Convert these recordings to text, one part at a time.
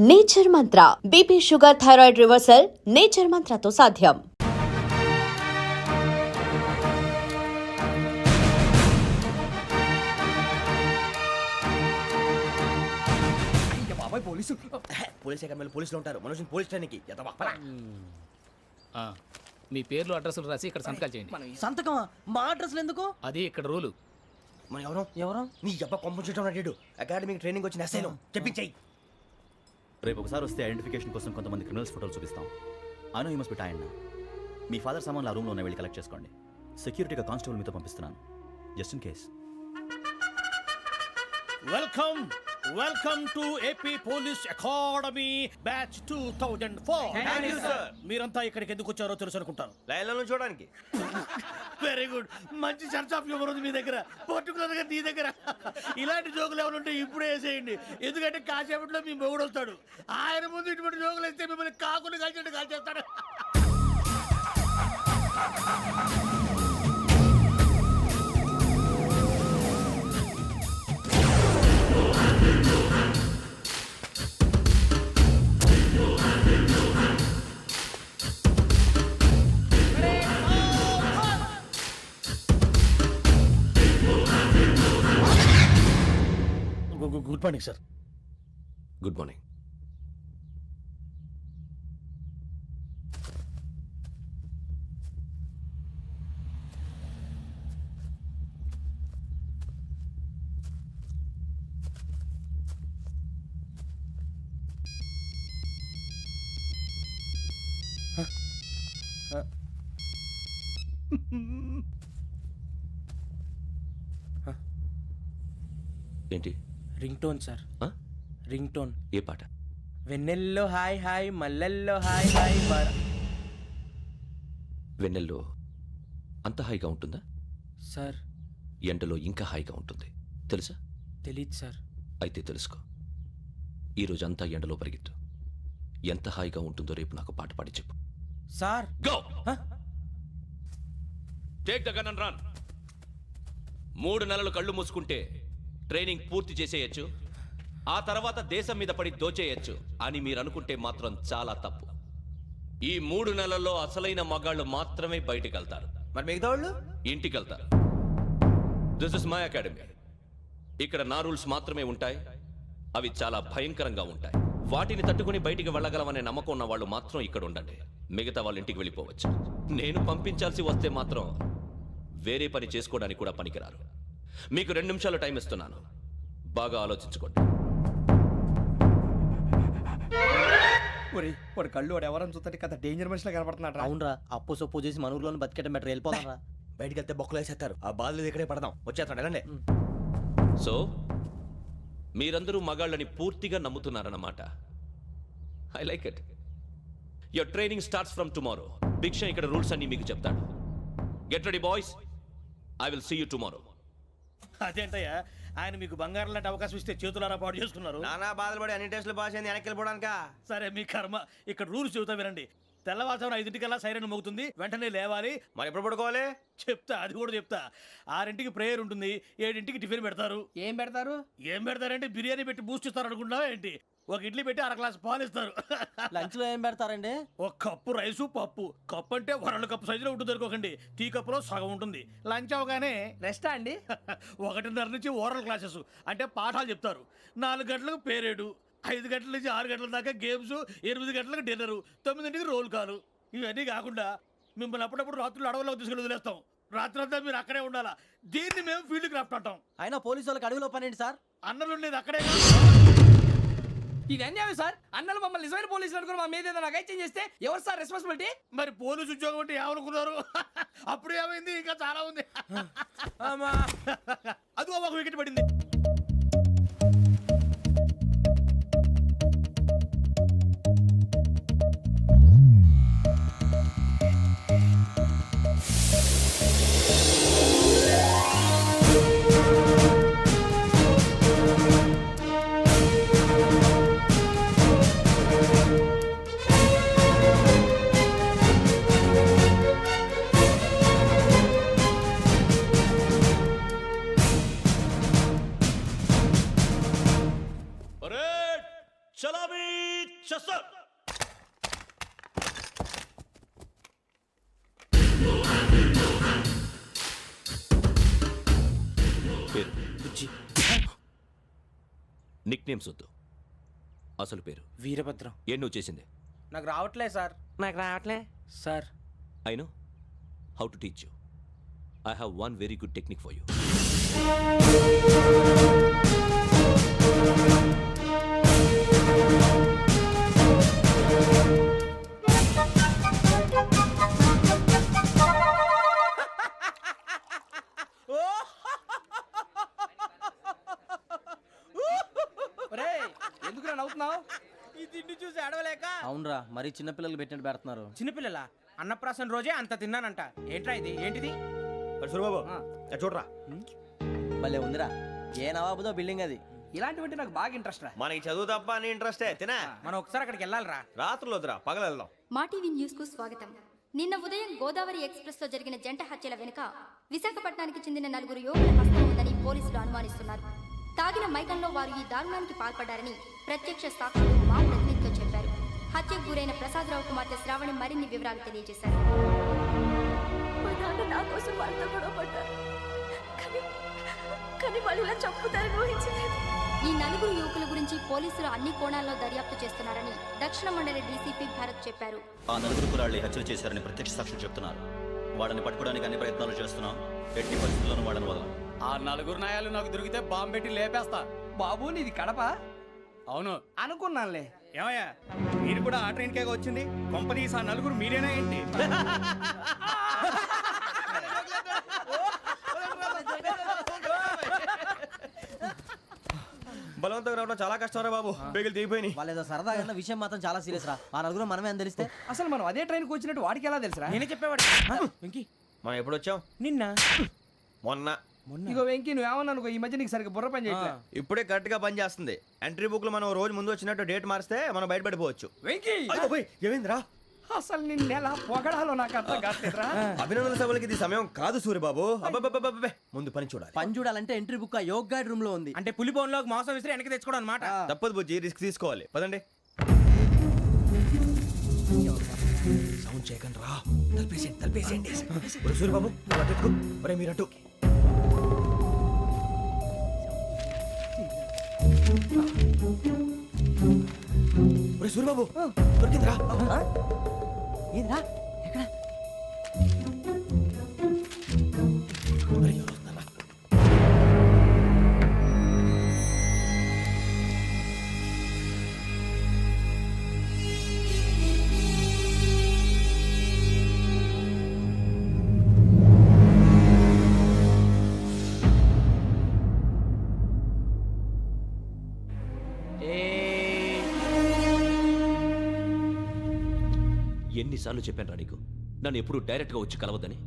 Nature Mantra BP sugar thyroid reversal nature మంత్రతో సాధ్యం. Police అకాడమీలో పోలీసులు ఉంటారు. మనుషులు పోలీస్ ట్రైనింగ్కి మీ పేర్లు అడ్రస్లు రాసి ఇక్కడ సంతకాలు చేయండి. సంతకం మా అడ్రస్లు ఎందుకు? అది ఇక్కడ రూలు. మనం ఎవరు నీ అబ్బా పంపించడం అడిగాడు. అకాడమిక్ ట్రైనింగ్ వచ్చిన అసైలం చెప్పించాయి. రేపు ఒకసారి వస్తే ఐడెంటిఫికేషన్ కోసం కొంతమంది క్రిమినల్స్ ఫోటోలు చూపిస్తాం. I know you must be tired now. Me father సామాన్లు ఆ రూమ్లో ఉన్న వెళ్ళి కలెక్ట్ చేసుకోండి. సెక్యూరిటీగా కానిస్టేబుల్ మీతో పంపిస్తున్నాను, just in case. Welcome to AP police academy batch 2004. మీరంతా ఇక్కడికి ఎందుకు వచ్చారో తెలుసు అనుకుంటాను. లైన్లో చూడడానికి. వెరీ గుడ్, మంచి సెన్స్ ఆఫ్ హ్యూమర్ ఉంది మీ దగ్గర, పర్టికులర్ గా నీ దగ్గర. ఇలాంటి జోకులు ఏమైనా ఉంటే ఇప్పుడే వేసేయండి, ఎందుకంటే కాసేపట్లో మీ మొగుడు వస్తాడు. ఆయన ముందు ఇటువంటి జోకులు వేస్తే మిమ్మల్ని కాకుని కాల్చేట్టు కాల్చేస్తాడు. Good morning sir. Good morning. ఏంటి? Ring tone sir. Ring tone. ఏ పాట? వెన్నెల్లో హాయ్ హాయ్ మల్లెల్లో హాయ్ హాయ్ వెన్నెల్లో అంత హాయిగా ఉంటుందా సార్? ఎండలో ఇంకా హాయిగా ఉంటుంది తెలుసా? తెలీదు సార్. అయితే తెలుసుకో. ఈరోజు అంతా ఎండలో పరిగెత్తు. ఎంత హాయిగా ఉంటుందో రేపు నాకు పాట పాడి చెప్పు. Sir go. Take the gun and run. 3 నెలలు కళ్ళు మూసుకుంటే ట్రైనింగ్ పూర్తి చేసేయచ్చు, ఆ తర్వాత దేశం మీద పడి దోచేయచ్చు అని మీరు అనుకుంటే మాత్రం చాలా తప్పు. ఈ 3 నెలల్లో అసలైన మగాళ్ళు మాత్రమే బయటికి వెళ్తారు. మరి మిగతా వాళ్ళు ఇంటికి వెళ్తారు. This is my academy. ఇక్కడ నా రూల్స్ మాత్రమే ఉంటాయి. అవి చాలా భయంకరంగా ఉంటాయి. వాటిని తట్టుకుని బయటికి వెళ్ళగలమనే నమ్మకం ఉన్న వాళ్ళు మాత్రం ఇక్కడ ఉండండి. మిగతా వాళ్ళు ఇంటికి వెళ్ళిపోవచ్చు. నేను పంపించాల్సి వస్తే మాత్రం వేరే పని చేసుకోవడానికి కూడా పనికిరారు. మీకు 2 నిమిషాలు టైం ఇస్తున్నాను, బాగా ఆలోచించుకోండి. వాడు కళ్ళు వాడు ఎవరని చూస్తే కదా డేంజర్ మనిషిలో కనపడుతున్నాడు. అవునరా, అప్పు సొప్పు చేసి మన ఊర్లో బతికేయడం బెటర్. వెళ్ళిపోతారా? బయటికి వెళ్తే బొక్కలు వేసేస్తారు. ఆ బాధలు ఇక్కడే పడదాం. వచ్చేస్తాడు వెళ్ళండి. సో మీరందరూ మగాళ్ళని పూర్తిగా నమ్ముతున్నారన్నమాట. I like it. Your training starts from tomorrow. Bhiksha ఇక్కడ రూల్స్ అన్ని మీకు చెప్తాడు. Get ready boys, I will see you tomorrow. అదేంటయ్యా, ఆయన మీకు బంగారం లాంటి అవకాశం ఇస్తే చేతులారా పాటు చేసుకున్నారు. నానా బాధలు పడి అన్ని టెస్టులు పాస్ అయింది, వెనక్కి వెళ్ళిపోవడానికా? సరే మీ కర్మ. ఇక్కడ రూల్స్ చెబుతా వినండి. తెల్లవారుజామున 5 సైరన్ మోగుతుంది, వెంటనే లేవాలి. మరి ఎప్పుడు పడుకోవాలి? చెప్తా, అది కూడా చెప్తా. 6 ప్రేయర్ ఉంటుంది, 7 టిఫిన్ పెడతారు. ఏం పెడతారు? ఏం పెడతారంటే బిర్యానీ పెట్టి బూస్ట్ ఇస్తారు అనుకుంటున్నావా ఏంటి? ఒక ఇడ్లీ పెట్టి 1 గ్లాస్ పాలు ఇస్తారు. లంచ్ లో ఏం పెడతారండి? ఒక కప్పు రైసు పప్పు. కప్పు అంటే 1 కప్పు సైజులో ఉంటుంది అనుకోకండి. టీ కప్పులో సగం ఉంటుంది. లంచ్ అవగానే రెస్టా అండి? 1:30 నుంచి ఓరల్ క్లాసెస్ అంటే పాఠాలు చెప్తారు. 4 గంటలకు పేరేడు, 5 గంటల నుంచి 6 గంటల దాకా గేమ్స్, 8 గంటలకు డిన్నరు, 9ంటికి రోల్ కాలు. ఇవన్నీ కాకుండా మిమ్మల్ని అప్పుడప్పుడు రాత్రులు అడవుల్లో తీసుకెళ్ళి వదిలేస్తాం. రాత్రి అంతా మీరు అక్కడే ఉండాలా. దీన్ని మేము ఫీల్డ్ క్రాఫ్ట్ అంటాం. అయినా పోలీసు వాళ్ళకి అడవిలో పని ఏంటి సార్? అన్నలు ఉండేది అక్కడే. ఇది అన్యాయం సార్. అన్నలు మమ్మల్ని నిజమైన పోలీసులు అనుకుని మా మీద ఏదైనా చేంజ్ చేస్తే ఎవరు సార్ రెస్పాన్సిబిలిటీ? మరి పోలీసు ఉద్యోగం అంటే ఏమనుకున్నారు? అప్పుడు ఏమైంది, ఇంకా చాలా ఉంది. అది ఒక వికెట్ పడింది. చెస్టర్ పేరు నిక్ నేమ్స్ వద్దు, అసలు పేరు. వీరభద్రం. ఏం నువ్వు చేసింది? నాకు రావట్లే సార్. నాకు రావట్లే sir. I know how to teach you. I have one very good technique for you. ఎందుకు నవ్వుతున్నావు? ఈ తిండి చూసి అడవలేక. అవునరా మరీ చిన్నపిల్లలు పెట్టినట్టు పెడుతున్నారు. చిన్నపిల్లల అన్నప్రాసన రోజే అంత తిన్నానంట. ఏంట్రా ఇది? ఏంటిది? సూరిబాబు చూడరా, భలే ఉందిరా. ఏ నవాబుదో బిల్డింగ్ అది. ఇలాంటివంటే నాకు బాగా ఇంట్రెస్ట్ రా. మనకి చదువు తప్ప అని ఇంట్రెస్టే తినా. మనం ఒకసారి అక్కడికి వెళ్ళాలిరా. రాత్రులు వద్దురా, పగలు వెళ్దాం. మా టీవీ న్యూస్ కు స్వాగతం. నిన్న ఉదయం గోదావరి ఎక్స్ప్రెస్ లో జరిగిన జంట హత్యల వెనుక విశాఖపట్నానికి చెందిన 4 యువకుల హస్తం ఉందని పోలీసులు అనుమానిస్తున్నారు. తాగిన మైకంలో వారు ఈ దారుణానికి పాల్పడ్డారని ప్రత్యక్ష సాక్షులు మా ప్రతినిధితో చెప్పారు. హత్యకు గురైన ప్రసాదరావు కుమార్తె శ్రావణి మరిన్ని వివరాలు తెలియజేశారు. మా నాన్న నా కోసం వాళ్ళతో గొడవ పడ్డారు, కానీ వాళ్ళు ఇలా చంపుతారని ఊహించలేదు. ఈ 4 యువకుల గురించి పోలీసులు అన్ని కోణాల్లో దర్యాప్తు చేస్తున్నారని దక్షిణ మండలి డీసీపీ భరత్ చెప్పారు. ఆ 4 కుర్రాళ్ళు హత్యలు చేశారని ప్రత్యక్ష సాక్షులు చెప్తున్నారు. వాళ్ళని పట్టుకోవడానికి అన్ని ప్రయత్నాలు చేస్తున్నాం. ఎట్టి పరిస్థితుల్లోనూ వాళ్ళని వదలం. ఆ 4 నాయాలు నాకు దొరికితే బాంబు పెట్టి లేపేస్తా. బాబు నీది కడప? అవును. అనుకున్నానులే. ఏమయ్యా మీరు కూడా ఆ ట్రైన్ కేగా వచ్చింది? కంపెనీస్ ఆ 4 మీరేనా ఏంటి? బలవంతంగా రావడం చాలా కష్టం రా బాబు. బేగులు దిగిపోయినాయి. వాళ్ళు ఏదో సరదాగా విషయం మాత్రం చాలా సీరియస్ రా. ఆ నలుగురు మనమే అని తెలిస్తే అసలు మనం అదే ట్రైన్కి వచ్చినట్టు వాడికి ఎలా తెలుసురా? నేనే చెప్పేవాడు. వెంకీ మనం ఎప్పుడు వచ్చాం? నిన్న మొన్న. ఇగో వెంకీ నువ్వేమన్నా అనుకో, ఈ మధ్య నీకు సరిగ్గా బుర్ర పని చేయట్లే. ఇప్పుడే కరెక్ట్ గా పని చేస్తుంది. ఎంట్రీ బుక్ లో మనం రోజు ముందు వచ్చినట్టు డేట్ మారిస్తే మనం బయటపడిపోవచ్చు. వెంకీ ఏమైందిరా? అసలు నిన్న ఎలా పొగడాలో నాకు అర్థం కాట్లేదురా. అభినందన సభలకి ఇది సమయం కాదు సూర్యబాబు. అబ్బబ్బబ్బబ్బబ్బే, ముందు పని చూడాలి. పని చూడాలంటే ఎంట్రీ బుక్ ఆ యోగ్ గైడ్ రూమ్ లో ఉంది. అంటే పులి బోన్లోకి మాంసం విసిరి వెనక్కి తెచ్చుకోవడం అనమాట. తప్పదు బుజ్జి, రిస్క్ తీసుకోవాలి. పదండి. సౌండ్ చేయకండి రా. తలపేసేయండి. సూర్యబాబు ఒరే మీరట్టు. ఒరే సూర్యబాబు దొరికిందిరా. ఏంద్రా ఎక్కడ? ఒరే, ఎవరు వస్తున్నారా? ఎన్నిసార్లు చెప్పాను రా నీకు, నన్ను ఎప్పుడు డైరెక్ట్గా వచ్చి కలవద్దని?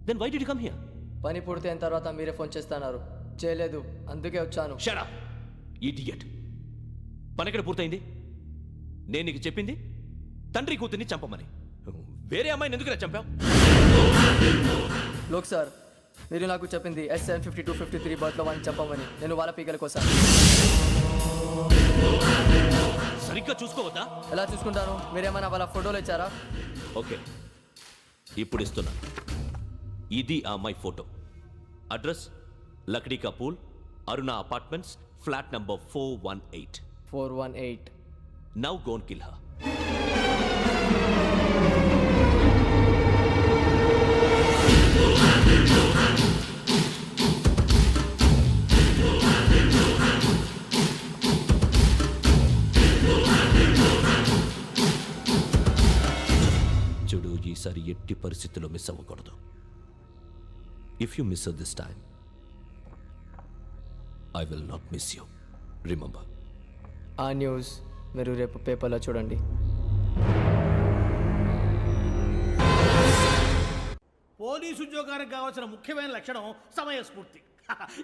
Then why did you come here? పని పూర్తయిన తర్వాత మీరే ఫోన్ చేస్తున్నారు. చేయలేదు, అందుకే వచ్చాను. Shut up idiot. పని ఎక్కడ పూర్తయింది? నేను నీకు చెప్పింది తండ్రి కూతుర్ని చంపమని. వేరే అమ్మాయిని ఎందుకు చంపావు? లోక్ సార్, మీరు నాకు చెప్పింది S75253 బర్త్లో వాడిని చంపమని. నేను వాళ్ళ పీకల కోసం. సరిగ్గా చూసుకోవద్దా? ఎలా చూసుకుంటాను? మీరేమైనా వాళ్ళ ఫోటోలు ఇచ్చారా? ఓకే, ఇప్పుడు ఇస్తున్నా. ఇది ఆ అమ్మాయి ఫోటో. అడ్రస్ లక్డీ కా pool, Aruna apartments, flat number 418. 418. Now go and kill her. చూడు, ఈసారి ఎట్టి పరిస్థితుల్లో మిస్ అవ్వకూడదు. If you miss this time, I will not miss you. Remember. ఆ న్యూస్ మీరు రేపు పేపర్లో చూడండి. పోలీసు ఉద్యోగానికి కావాల్సిన ముఖ్యమైన లక్షణం సమయస్ఫూర్తి.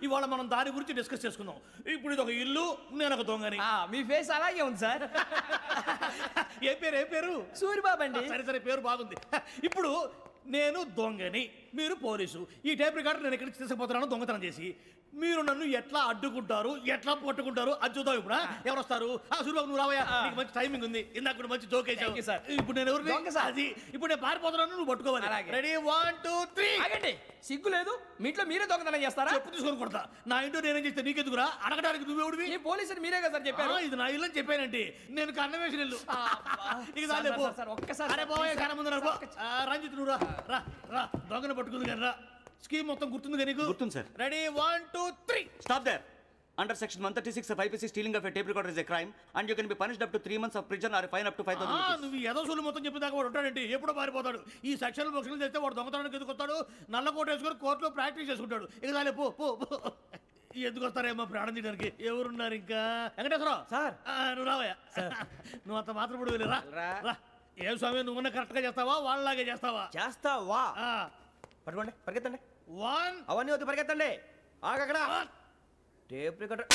ఇవాళ మనం దాని గురించి డిస్కస్ చేసుకుందాం. ఇప్పుడు ఇది ఒక ఇల్లు, నేను ఒక దొంగని. మీ ఫేస్ అలాగే ఉంది సార్. ఏ పేరు? సూరిబాబు అండి. సరే పేరు బాగుంది. ఇప్పుడు నేను దొంగని, మీరు పోలీసు. ఈ టైప్ రికార్డు నేను ఎక్కడికి తీసుకుపోతున్నాను దొంగతనం చేసి. మీరు నన్ను ఎట్లా అడ్డుకుంటారు, ఎట్లా పట్టుకుంటారు అది చూద్దాం. ఇప్పుడు ఎవరు వస్తారు? సూర్యబాబు నువ్వు రావయ్యా, నీకు మంచి టైమింగ్ ఉంది. ఇందాక కూడా మంచి జోక్ వేసావు సార్. ఇప్పుడు నేను ఎవరు? అది ఇప్పుడు నేను పారిపోతున్నాను, నువ్వు పట్టుకోవాలి. రెడీ 1 2 3. ఆగండి, సిగ్గు లేదు? మీ ఇంట్లో మీరే దొంగతనం చేస్తారా? చెప్పు తీసుకొని కొడతా. నా ఇంట్లో నేనేం చేస్తే నీకెందుకురా? అడగడానికి నువ్వెవడివి? ఈ పోలీసులు మీరే కదా సార్ చెప్పారు. ఇది నా ఇల్లు అని చెప్పానంటే నేను కన్నవేసిన ఇల్లు. ఇక చాలే పో. ఒక్కసారి అరే బాబాయ్ చాలా ముందు రంజిత్ నువ్వు రా రా రా. దొంగను పట్టుకుంది కానీ రా. స్కీమ్ మొత్తం గుర్తుంది కదా నీకు? గుర్తుంది sir. Ready 1 2 3. Stop there. Under section 136 of IPC, stealing of a tape recorder is a crime, and you can be punished up to 3 months of prison or a fine up to 5,000 rupees. నువ్వు ఏదో సూలు మొత్తం చెప్పేదాకా వాడు ఉంటాడండి. ఎప్పుడో పారిపోతాడు. ఈ section బొక్షన్లు చేస్తే వాడు దొంగతనానికి ఎందుకు వస్తాడు? నల్ల కోట వేసుకొని కోర్టులో ప్రాక్టీస్ చేసుకుంటాడు. ఇక చాలే పో పో పో. ఎందుకు వస్తారేమో ప్రాణం తీయడానికి. ఎవరున్నారు ఇంకా? వెంకటేశ్వరరావు సార్. నువ్వు రావయ్యా. నువ్వు అంత మాత్రం ఇప్పుడు వెళ్ళి రా రా. ఏం స్వామి నువ్వున్న కరెక్ట్ గా చేస్తావా వాళ్ళలాగే చేస్తావా? చేస్తావా? పట్టుకోండి, పరిగెత్తండి. 1 అవన్నీ వద్దు, పరిగెత్తండి. ఆగక్కడ టేప్ రికార్డర్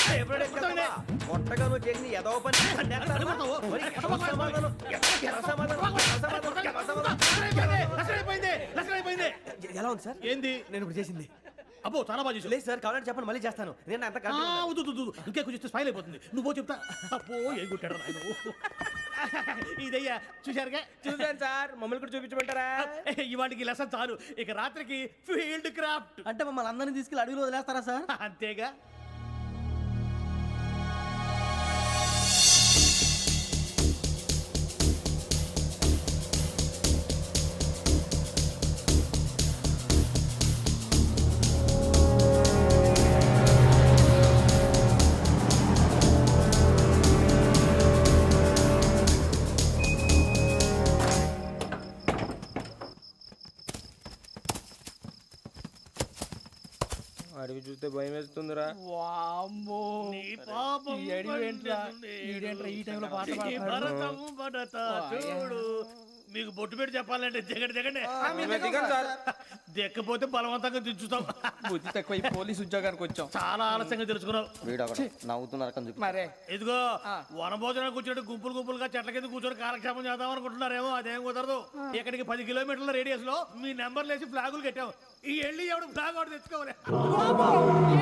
కొట్టగా నువ్వు చేసింది ఏదో పని. ఎలా ఉంది సార్? ఏంది నేను ఇప్పుడు చేసింది? అబ్బో చాలా బాగా చేసావు. లేదు సార్, కావాలంటే చెప్పండి, మళ్ళీ చేస్తాను. నేను అంత ఇంకే కొంచెం స్మైల్ అయిపోతుంది. నువ్వు చెప్తా. అబ్బో ఏ గుట్టాడు ఆయన. ఇదయ్యా చూశారుగా? చూసాను సార్, మమ్మల్ని కూడా చూపించమంటారా? ఇవాటికి లెసన్ చాలు. ఇక రాత్రికి ఫీల్డ్ క్రాఫ్ట్. అంటే మమ్మల్ని అందరినీ తీసుకెళ్ళి అడవిలో వదిలేస్తారా సార్? అంతేగా. అడవి చూస్తే భయం వేస్తుందిరా. వామ్మో, నీ పాపం ఈ అడవి ఏంట్రా? ఈడేంట్రా ఈ టైంలో పాట పాడుతున్నాడు? భరతం భరత చూడు. మీకు బొట్టు పెట్టి చెప్పాలంటే దిగండి దిగండి. దిగండి సార్. దిక్కపోతే బలవంతంగా దించుతాం. బుద్ధి తక్కువ, ఈ పోలీస్ ఉద్యోగానికి వచ్చాం. చాలా ఆలస్యంగా తెలుసుకున్నావు. నవ్వుతున్నారు. మరే ఇదిగో వనభోజనానికి కూర్చోటి గుంపులు గుంపులుగా చెట్ల కింద కూర్చొని కాలక్షేపం చేద్దాం అనుకుంటున్నారేమో. అదేం కుదరదు. ఇక్కడికి 10 కిలోమీటర్ల రేడియస్ లో మీ నెంబర్లు వేసి ఫ్లాగులు కట్టాం. ఈ వెళ్ళి ఎవడు ఫ్లాగ్ ఆర్డర్ తెచ్చుకోవాలి.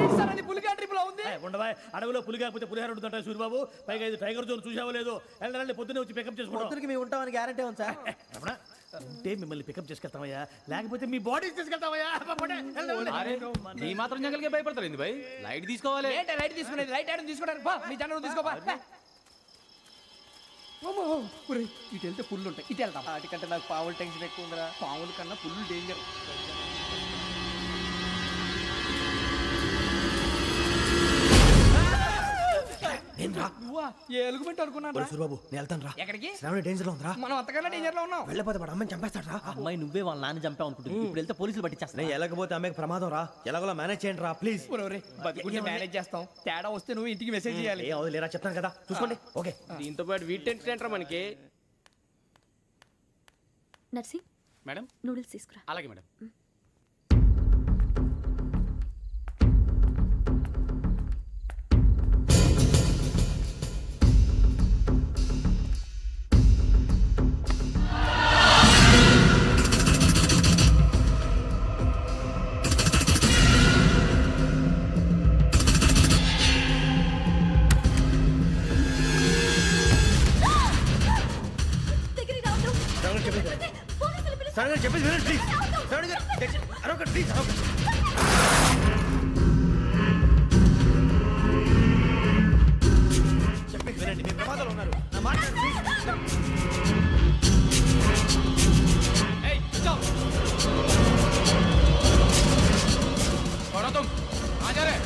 ఏంటి సార్ అది పులిగా ట్రిప్ లో ఉంది? ఉండవా అడవిలో పులి కాకపోతే పులిహార ఉంటుంట సూర్యబాబు. పైగా ఇది టైగర్ జోన్ చూసావో లేదో. వెళ్ళండి పొద్దున్నే వచ్చి పికప్ చేసుకుంటాం. మేము ఉంటామని గ్యారంటీ ఉంది సార్. అంటే మిమ్మల్ని పికప్ చేసుకెళ్తామయ్యా, లేకపోతే మీ బాడీ తీసుకెళ్తామయ్యా. నీ మాత్రం జంగల్కే భయపడతారు ఏంది భయ్? లైట్ తీసుకోవాలి. ఏంటి లైట్ తీసుకునేది? లైట్ ఆడని తీసుకోవడానికి బా, మీ జనం తీసుకోబా. ఇటు వెళ్తే పుల్లు ఉంటాయి, ఇటు వెళ్తాం. వాటికంటే నాకు పావులు టెన్షన్ ఎక్కువ ఉందిరా. పాముల కన్నా పుల్లు డేంజర్. నువ్వా? ఏ ఎలుగుబెట్టి అనుకున్నాను. సూర్యబాబు నేను వెళ్తాను రా. ఎక్కడికి? శ్రావణి డేంజర్ లో ఉందిరా. మనం అంతకన్నా డేంజర్ లో ఉన్నాం. వెళ్ళపోతే వాడు అమ్మని చంపేస్తాడు రా. అమ్మాయి నువ్వే వాళ్ళ నాన్న చంపావు అనుకుంటుంది. ఇప్పుడు వెళ్తే పోలీసులు పట్టించేస్తా. నేను వెళ్ళకపోతే అమ్మాయికి ప్రమాదం రా. ఎలాగోలా మేనేజ్ చేయండి రా ప్లీజ్. బతుకుంటే మేనేజ్ చేస్తాం. తేడా వస్తే నువ్వు ఇంటికి మెసేజ్ చేయాలి. ఏ లేరా చెప్తాను కదా, చూసుకోండి. ఓకే. దీంతో పాటు వీటి టెంట్ ఏంట్రా మనకి? నర్సి మేడం నూడిల్స్ తీసుకురా. అలాగే మేడం. చెప్పేసి వినండి ప్లీజ్. శ్రావణి గారు అరొకటి ప్లీజ్. చెప్పేసి వినండి, మీరు ప్రమాదాలు ఉన్నారు. నా మాట ప్లీజ్. ఏయ్ చల్ छोड़ो तुम आ जा रहे.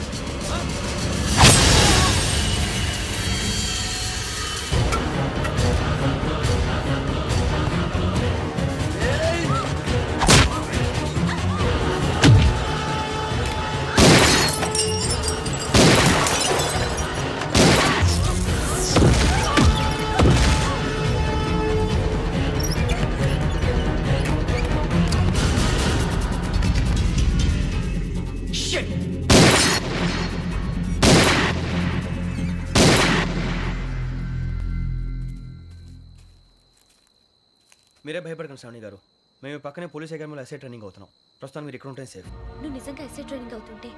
మీరే భయపడకండి శ్రావణి గారు. మేము పక్కనే పోలీస్ అకాడమీలో ఎస్ఐ ట్రైనింగ్ అవుతున్నాం. ప్రస్తుతం మీరు ఇక్కడ ఉంటే సేఫ్. నువ్వు నిజంగా ఎస్ఐ ట్రైనింగ్ అవుతుంటే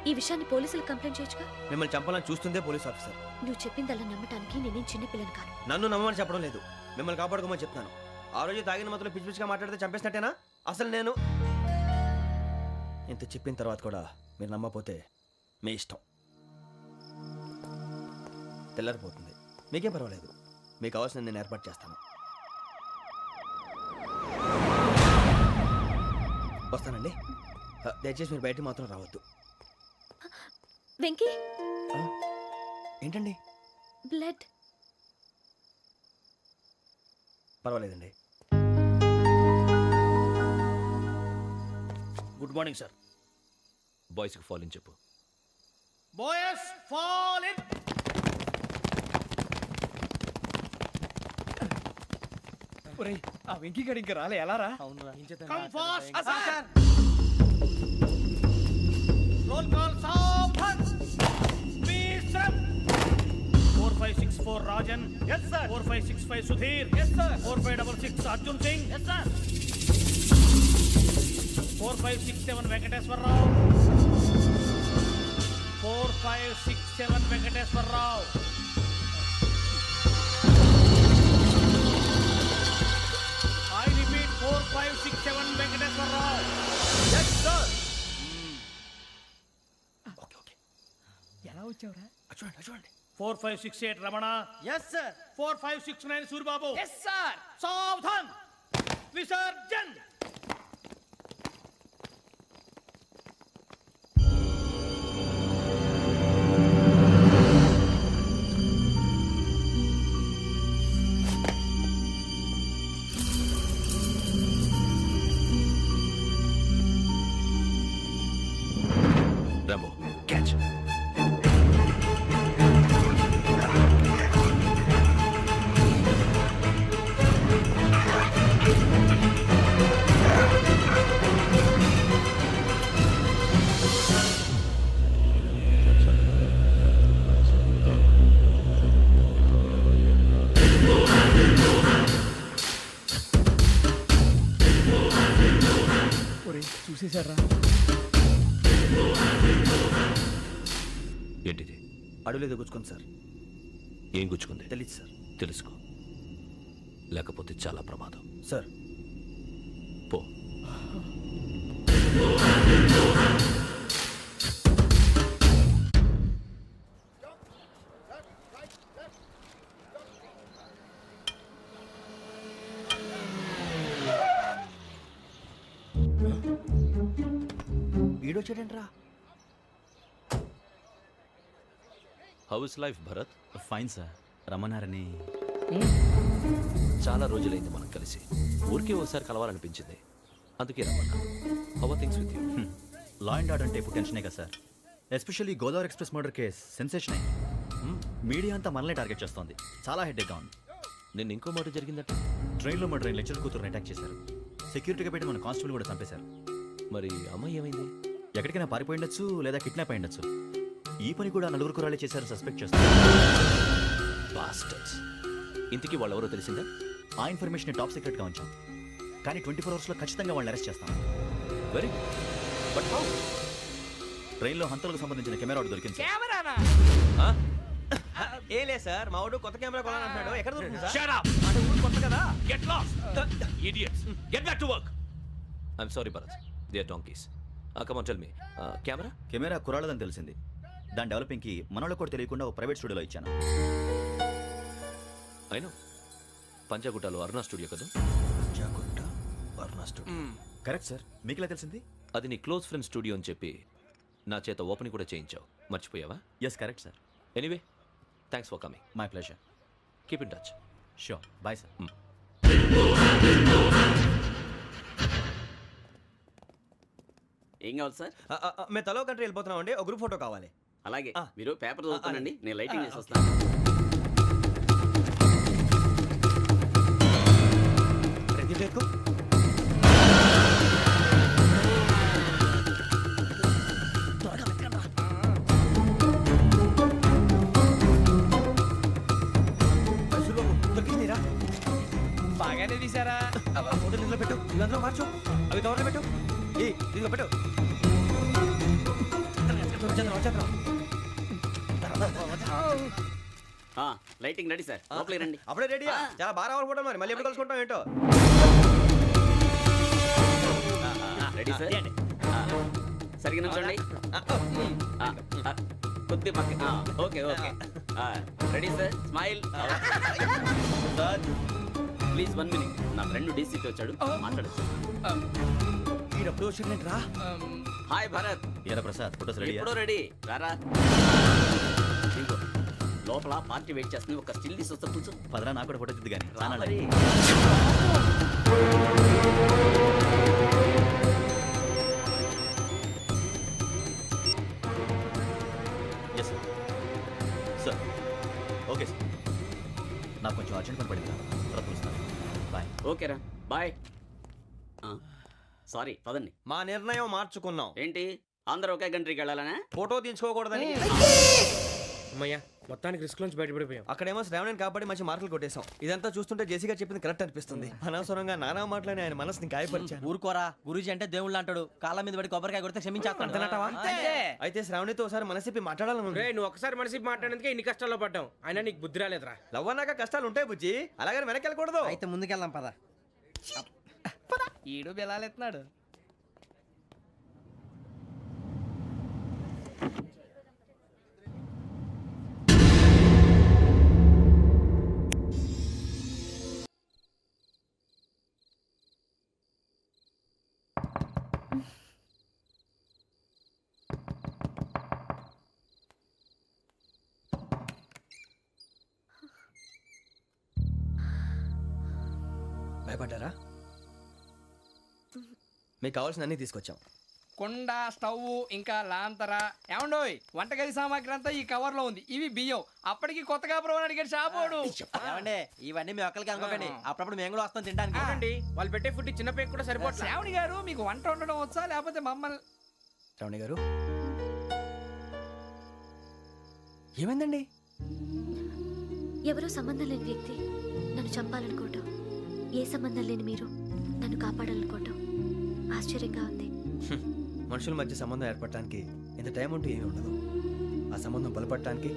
ఈ విషయాన్ని పోలీసులకు కంప్లైంట్ చేయొచ్చుగా. మిమ్మల్ని చంపాలని చూస్తుందే పోలీస్ ఆఫీసర్. నువ్వు చెప్పిందల్లా నమ్మటానికి నేనేం చిన్నపిల్లని కాను. నన్ను నమ్మమని చెప్పడం లేదు, మిమ్మల్ని కాపాడుకోమని చెప్తున్నాను. ఆ రోజు తాగిన మొదలు పిచ్చి పిచ్చిగా మాట్లాడితే చంపేసినట్టేనా? అసలు నేను ఇంత చెప్పిన తర్వాత కూడా మీరు నమ్మపోతే మీ ఇష్టం. తెల్లారిపోతుంది, మీకేం పర్వాలేదు. మీకు కావాల్సిన నేను ఏర్పాటు చేస్తాను. వస్తానండి. దయచేసి మీరు బయటికి మాత్రం రావద్దు. వెంకీ, ఏంటండి? బ్లడ్. పర్వాలేదండి. Good morning sir. బాయ్స్కి ఫాల్ ఇన్ చెప్పు. Boys fall in. ఒరేయ్, ఆ వెంకీ గడి ఇంకా రాలే, ఎలా రా? Come fast sir. Roll call సావధాన్. విశ్రమ్. 4564 Rajan. yes sir. 4565 Sudheer. yes sir. 4566 Arjun Singh. yes sir. 4567 Venkateswararao. 4567 Venkateswararao. I repeat 4567 Venkateswararao. yes sir. Okay okay, ఎలా వచ్చావురా? చూడండి. 4568 Ramana. Yes sir. 4569 Suribabu. Yes sir. సావధాన్. విసర్జన్. Rambo catch. ఒరేయ్, చూసేశారా? ఏంటిది? అడవిలో దిగుచ్చుకోండి సార్. ఏం గుచ్చుకుంది? తెలీదు సార్. తెలుసుకో, లేకపోతే చాలా ప్రమాదం. సార్ పో. ఈడొచ్చాడేంట్రా? How is life Bharat? Fine sir. రమ్మన్నారని. చాలా రోజులైంది మనం కలిసి. ఊరికే ఒకసారి కలవాలనిపించింది, అందుకే రమ్మన్నా. How are things with you? Law and order అంటే ఇప్పుడు టెన్షనే కదా sir. Especially Godavari express murder case sensation అయింది. మీడియా అంతా మనల్ని టార్గెట్ చేస్తోంది. చాలా హెడ్ఏక్గా ఉంది. నిన్న ఇంకో మాట జరిగిందట. ట్రైన్లో మా ట్రైన్ లెక్చర్ కూతురుని అటాక్ చేశారు. సెక్యూరిటీగా పెట్టి మన కానిస్టేబుల్ కూడా చంపేశారు. మరి అమ్మాయి ఏమైంది? ఎక్కడికైనా పారిపోయి ఉండొచ్చు, లేదా కిడ్నాప్ అయి ఉండొచ్చు. ఈ పని కూడా నలుగురు కురాలే చేశారు సస్పెక్ట్ చేస్తారు. బాస్టర్స్. ఇంతకీ వాళ్ళెవరో తెలిసిందా? ఆ ఇన్ఫర్మేషన్ టాప్ సీక్రెట్గా ఉంచాం, కానీ 24 అవర్స్లో ఖచ్చితంగా వాళ్ళని అరెస్ట్ చేస్తాం. Very but how? ట్రైన్లో హంతలకు సంబంధించిన కెమెరా ఒకటి దొరికింది సార్. కెమెరానా? ఏలే సార్, మా వాడు కొత్త కెమెరా కొనాలంటున్నాడు. ఎక్కడ దొరుకుతుంది సార్? Shut up! అంటే ఊరు కొత్త కదా. Get lost! Idiots! Get back to work! I'm sorry, Bharat. They are donkeys. Come on, tell me. Camera? Camera కురాలదని తెలిసింది. దాని డెవలపింగ్కి మనోళ్ళకి కూడా తెలియకుండా ఒక ప్రైవేట్ స్టూడియోలో ఇచ్చాను. I know. పంజాగుట్టలో అరుణ స్టూడియో కదా? జాగుట్ట వర్ణ స్టూడియో. Correct sir. మీకు ఎలా తెలిసింది? అది నీ క్లోజ్ ఫ్రెండ్ స్టూడియో అని చెప్పి నా చేత ఓపెనింగ్ కూడా చేయించావు. మర్చిపోయావా? Yes correct sir. Anyway, thanks for coming. My pleasure. Keep in touch. Sure. Bye sir. ఏం కావాలి సార్? మేము తలో కంట్రీ వెళ్ళిపోతున్నాం అండి. ఒక గ్రూప్ ఫోటో కావాలి. అలాగే, ఆ. మీరు పేపర్ చదువుతానండి, అలాగే. నేను లైటింగ్ చేసి వస్తాను. ప్రదీప్ ఎక్కు. బాగానే తీసారా ఫోటో ఇందులో పెట్టు ఇవి అందులో మార్చు అవి కవర్లో పెట్టు ఏ ఇదిగో పెట్టు వచ్చేద్దాం. లైటింగ్ రెడీ సార్ లోపలికి రండి అప్పుడే రెడీ చాలా బాగా రావాలి ఫోటో మరి మళ్ళీ ఎప్పుడు కలుసుకుంటాం ఏంటో రెడీ సార్ సరిగ్గా నుంచోండి కొద్ది పక్క okay okay ready sir smile please 1 minute నా ఫ్రెండ్ డీసీకి వచ్చాడు మాట్లాడచ్చు ఎప్పుడు వచ్చిందంటే హాయ్ భరత్ ఎరా ప్రసాద్ ఫోటోస్ రెడీ ఎప్పుడో రెడీ రారా ఇదిగో, లోపల పార్టీ వెయిట్ చేస్తుంది ఒక స్టిల్ తీసి వస్తా కూర్చో పదరా నాకు కూడా ఫోటో దిద్దు కానీ yes sir sir okay sir నాకు కొంచెం అర్జెంట్ పని పడింది తర్వాత చూస్తాను బాయ్ ఓకేరా బాయ్ సారీ పదండి మా నిర్ణయం మార్చుకున్నాం ఏంటి అందరూ ఒకే కంట్రీకి వెళ్ళాలనే ఫోటో తీసుకోకూడదని అమ్మయ్యా మొత్తానికి రిస్క్ నుంచి బయటపడిపోయాం. అక్కడేమో శ్రావణిని కాబట్టి మంచి మార్కులు కొట్టేశాం. ఇదంతా చూస్తుంటే జేసీగా చెప్పింది కరెక్ట్ అనిపిస్తుంది. అనవసరంగా నానా మాటలని ఆయన మనసుని గాయపరిచాను. ఊరుకోరా గురూజీ అంటే దేవుళ్ళు అంటాడు. కాళ్ళ మీద పడి కొబ్బరికాయ కొడితే క్షమించేస్తాడు. అయితే శ్రావణితో ఒకసారి మనసిప్పి మాట్లాడాలను. నువ్వు ఒకసారి మనసి మాట్లాడేందుకే ఇన్ని కష్టాల్లో పడ్డాం. అయినా నీకు బుద్ధి రాలేదురా. లవ్ అన్నాక కష్టాలు ఉంటాయి బుజ్జి, అలాగని వెనక్కి వెళ్ళకూడదు. అయితే ముందుకెళ్దాం పద. ఈడు బెలాలెత్తున్నాడు. భయపడ్డారా? మీకు కావాల్సిన అన్ని తీసుకొచ్చాం. కుండ, స్టవ్, ఇంకా లాంతర. ఏమండోయ్, వంటగది సామాగ్రి అంతా ఈ కవర్ లో ఉంది. ఇవి బియ్యం. అప్పటికి కొత్తగా ప్రవణ అడిగాడు షాపోడు. ఏమండి ఇవన్నీ మీ ఒక్కరికి అనుకోకండి, అప్పుడప్పుడు మేము కూడా వస్తాం తినడానికి. చూడండి వాళ్ళు పెట్టే ఫుడ్ చిన్న పేరు కూడా సరిపోతుంది. శ్రావణి గారు మీకు వంట వండడం వచ్చా, లేకపోతే మమ్మల్ని? శ్రావణి గారు ఏమైందండి? ఎవరో సంబంధం లేని వ్యక్తి నన్ను చంపాలనుకోవటం, ఏ సంబంధం లేని మీరు నన్ను కాపాడాలనుకోవటం ఆశ్చర్యంగా ఉంది. మనుషుల మధ్య సంబంధం ఏర్పడటానికి ఇంత టైం ఉంటూ ఏమీ ఉండదు. ఆ సంబంధం బలపడటానికి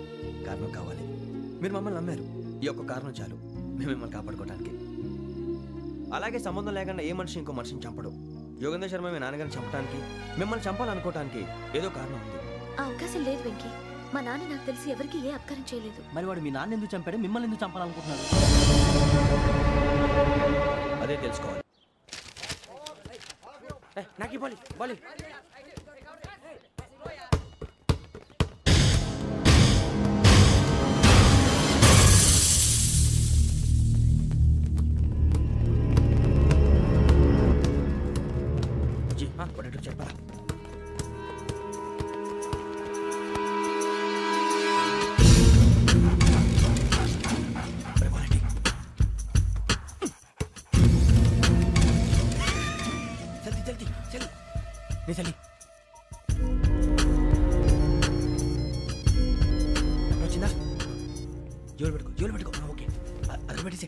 కారణం కావాలి. మీరు మమ్మల్ని నమ్మారు, ఈ ఒక్క కారణం చాలు మేము మిమ్మల్ని కాపాడుకోవడానికి. అలాగే సంబంధం లేకుండా ఏ మనిషి ఇంకో మనిషిని చంపడు. యోగేంద్ర శర్మ మీ నాన్నగారిని చంపడానికి, మిమ్మల్ని చంపాలనుకోవటానికి ఏదో కారణం ఉంది. ఆ అవకాశం లేదు వెంకీ. మా నాన్న నాకు తెలిసి ఎవరికి ఏ అపకారం చేయలేదు. మరి వాడు మీ నాన్న ఎందుకు చంపాడు, మిమ్మల్ని ఎందుకు చంపాలనుకుంటున్నాడు? అదే తెలుసుకోవాలి. నాకు బాలి బాలి చెప్పరా? చలి వచ్చిందా? జోలు పెట్టుకో. ఓకే, అది పెట్టేసి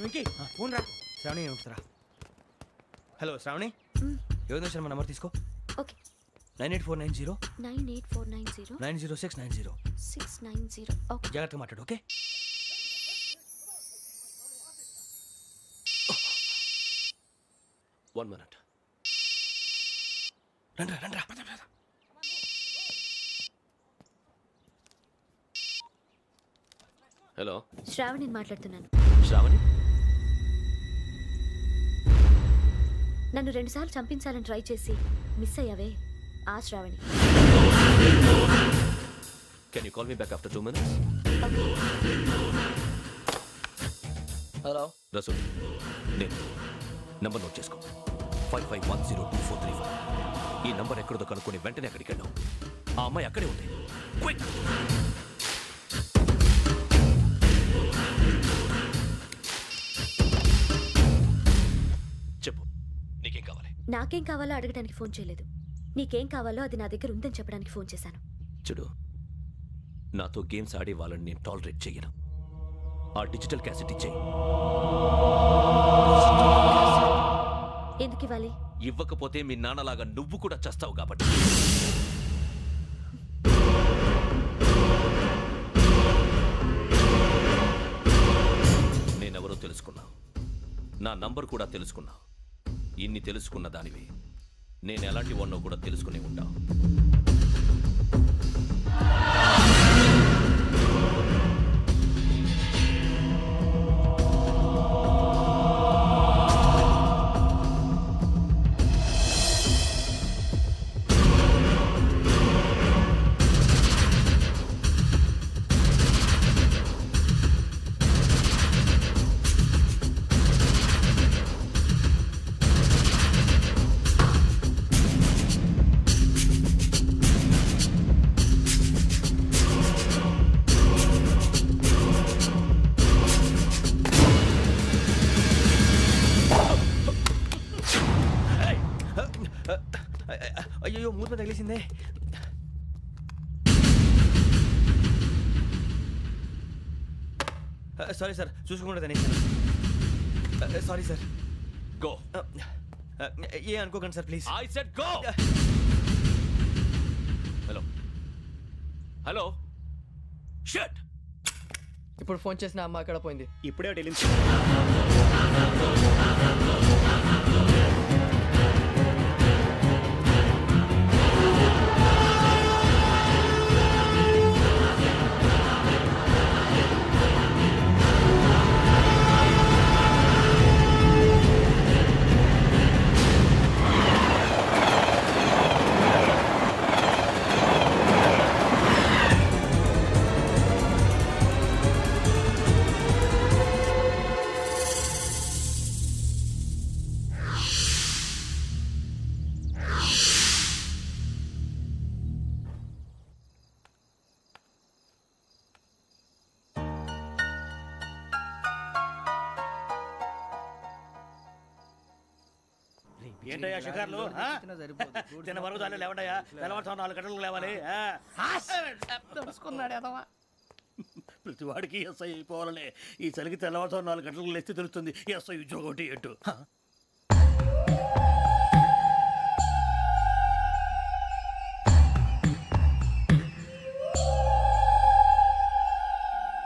వెంకీ ఫోన్ రా. శ్రావణి ఏమిటరా? హలో శ్రావణి, యోగేంద్ర శర్మ నంబర్ తీసుకో. ఓకే. 98490 98490 90690. 690. ఓకే. జాగ్రత్తగా మాట్లాడు. ఓకే. One minute. రండ్రా. హలో, శ్రావణిని మాట్లాడుతున్నాను. శ్రావణి. నన్ను 2 సార్లు చంపించాలని ట్రై చేసి మిస్ అయ్యావే, ఆ Shravani. Can you call me back after 2 minutes? Hello Rasool, నేను నంబర్ నోట్ చేసుకో. 55102435. ఈ నంబర్ ఎక్కడదో కనుక్కొని వెంటనే అక్కడికి వెళ్ళాం. ఆ అమ్మాయి అక్కడే ఉంది. క్విక్! చెప్పు, నీకేం కావాలి? నాకేం కావాలో అడగడానికి ఫోన్ చేయలేదు. నీకేం కావాలో అది నా దగ్గర ఉందని చెప్పడానికి ఫోన్ చేశాను. చూడు, నాతో గేమ్స్ ఆడే వాళ్ళని నేను టాలరేట్ చెయ్యను. ఆ డిజిటల్ క్యాసెట్ ఇచ్చేయి. ఎందుకు ఇవ్వాలి? ఇవ్వకపోతే మీ నాన్నలాగా నువ్వు కూడా చస్తావు కాబట్టి. నేనెవరో తెలుసుకున్నావు, నా నంబర్ కూడా తెలుసుకున్నావు. ఇన్ని తెలుసుకున్న దానివి నేను ఎలాంటి వాడినో కూడా తెలుసుకుని ఉంటావు. అయ్యో మూత తగిలేసిందే. సారీ సార్, చూసుకుంటా తినేసాను. Sorry sir. గో. ఏ అనుకోకండి sir please. I said go. Hello hello shut. ఇప్పుడు ఫోన్ చేసిన అమ్మ అక్కడ పోయింది. ఇప్పుడే వెళ్ళింది. ఏంటయ్యా షికార్లు? తిన్న వరకు దాన్ని లేవండయ్యా. తెల్లవారుతో 4 గంటలకు లేవాలి. ప్రతి వాడికి ఎస్ఐ అయిపోవాలనే ఈ చలికి తెల్లవారుతో 4 గంటలకు లేస్తే తెలుస్తుంది ఎస్ఐ ఉద్యోగం ఒకటి ఎట్టు.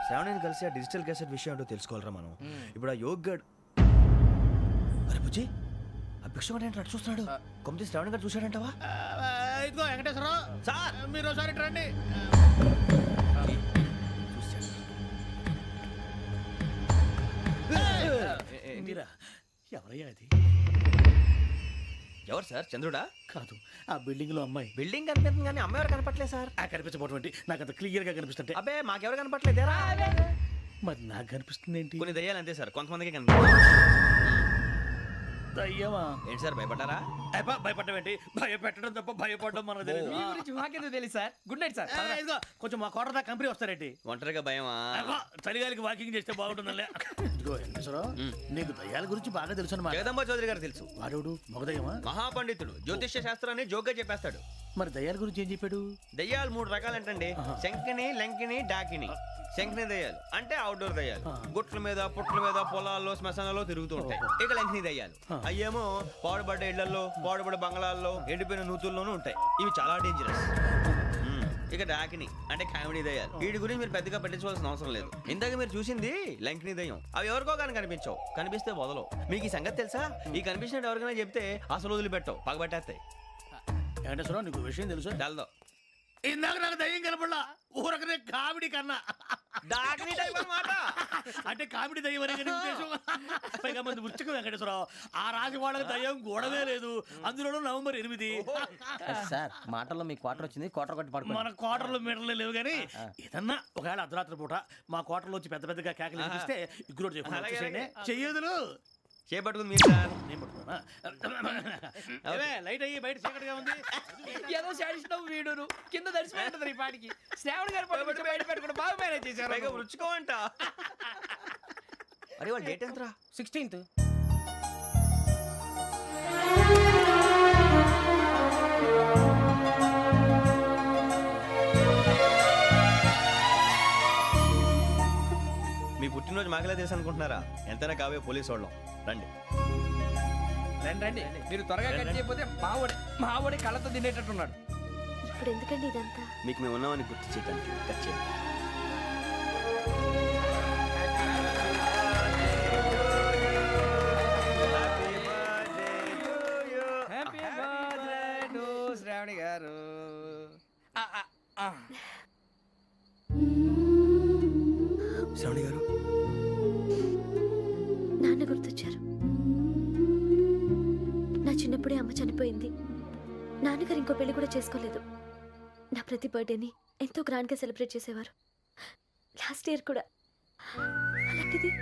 శ్రావణిని కలిసి ఆ డిజిటల్ క్యాసెట్ విషయం ఏంటో తెలుసుకోవాలరా మనం. ఇప్పుడు ఆ యోగ్ గడ్. అరే బుజ్జి, ఆ భిక్షం ఏంటో అటు చూస్తున్నాడు. కొమ్మతి శ్రావణి గారు చూశాడంటావా? ఇదిగో వెంకటేశ్వరరావు సార్, మీరు ఒకసారి రండి. మీరా? ఎవరయ్యా అది? ఎవరు సార్? చంద్రుడా? కాదు, ఆ బిల్డింగ్ లో అమ్మాయి. బిల్డింగ్ కనిపిస్తుంది కానీ అమ్మాయి ఎవరు కనపట్లేదు సార్. కనిపించబోటువంటి నాకు అంత క్లియర్ గా కనిపిస్తుంటే. అబ్బే మాకెవరు కనపట్లేదేరా? మరి నాకు కనిపిస్తుంది ఏంటి? కొన్ని దయ్యాలు అంతే సార్, కొంతమందికి కనిపిస్తుంది. దయ్యమా? ఏంటి సార్ భయపడ్డారా? భయపడడం ఏంటి? భయపెట్టడం తప్ప భయపడడం మనకు తెలియదు. మీ గురించి మాకెందుకు తెలుసు సార్? Good night sir. ఇదిగో కొంచెం మా కోట దాకా కంపెనీ వస్తారేంటి? ఒంటరిగా భయమా? చలిగాలికి వాకింగ్ చేస్తే బాగుంటుందిలే. ఇదిగో వెంకటేశ్వరరావు, నీకు దయ్యాల గురించి బాగా తెలుసు అన్నమాట. జగదంబ చౌదరి గారు తెలుసు. వాడోడు మగదయ్యమా? మహాపండితుడు, జ్యోతిష్య శాస్త్రాన్ని జోగ్గా చెప్పేస్తాడు. మరి దయ్యాల గురించి ఏం చెప్పాడు? దయ్యాలు 3 రకాలంటండి. శంకిని, లంకిని, డాకిని. శంకిని దయ్యాలు అంటే అవుట్డోర్ దయ్యాలు, గుట్ల మీద పుట్ల మీద పొలాల్లో శ్మశానాల్లో తిరుగుతూ ఉంటాయి. ఇక లంకిని దయ్యాలు అయ్యేమో పాడుబడ్డ ఇళ్లలో, పాడుబడ్డ బంగ్లాల్లో, ఎండిపోయిన నూతుల్లోనూ ఉంటాయి. ఇవి చాలా డేంజరస్. ఇక డాకిని అంటే కామెడీ దయ్యాలు. వీటి గురించి మీరు పెద్దగా పట్టించుకోవాల్సిన అవసరం లేదు. ఇందాక మీరు చూసింది లంకిని దయ్యం. అవి ఎవరికో కానీ కనిపించవు, కనిపిస్తే వదలవు. మీకు ఈ సంగతి తెలుసా? ఈ కనిపించినట్టు ఎవరికైనా చెప్తే అసలు వదిలిపెట్టవు, పగబట్టేస్తాయి. వెంకటేశ్వరరావు, నీకు విషయం తెలుసు? డల్దో. ఇందాక నాకు దయ్యం కనపడలా, ఊరకనే కామెడీ కన్నా. డాకిని టైప్ అన్నమాట. అంటే కామెడీ దయ్యం అనే కదా ఉద్దేశం. పైగా మంది వృచ్చిక వెంకటేశ్వరరావు, ఆ రాజు వాళ్ళకి దయ్యం గొడవే లేదు. అందులోనూ నవంబర్ 8. సార్ మాటల్లో మీ క్వార్టర్ వచ్చింది, క్వార్టర్ కొట్టి పడుకో. మన క్వార్టర్లో మీటర్లు లేవు కానీ ఏదన్నా ఒకవేళ అర్ధరాత్రి పూట మా క్వార్టర్లో వచ్చి పెద్ద పెద్దగా కేకలు వినిపిస్తే ఇగ్గురు చెప్పండి చెయ్యదులు చేపట్టుకుంది మీరు సార్. నేను పట్టుకున్నా. లైట్ అయ్యి బయట చీకటిగా ఉంది. ఏదో శాడిస్తున్నావు వీడును కింద దర్శనం ఈ పాటికి. శ్రావణ్ గారు పట్టుబడి బయట పెట్టుకుంటే బాగా మేనేజ్ చేశారు. రుచుకోవంట. అరే వాళ్ళు డేట్ ఎంతరా? 16th. మీ పుట్టినరోజు మాకలే తెలుసు అనుకుంటున్నారా? ఎంతైనా కావే పోలీసు వాళ్ళం. రండి. రండి రండి, మీరు త్వరగా కట్ చేయకపోతే మావడి కళ్ళతో తినేటట్టున్నాడు. ఇప్పుడు ఎందుకండి ఇదంతా? మీకు మేము ఉన్నామని గుర్తు చేయడానికి కట్ చేయండి. హ్యాపీ బర్త్డే టు శ్రావణి గారు. శ్రావణి గారు, నాన్న గుర్తొచ్చారు. నా చిన్నప్పుడే అమ్మ చనిపోయింది. నాన్నగారు ఇంకో పెళ్లి కూడా చేసుకోలేదు. నా ప్రతి బర్త్డేని ఎంతో గ్రాండ్గా సెలబ్రేట్ చేసేవారు. లాస్ట్ ఇయర్ కూడా. అలాంటిది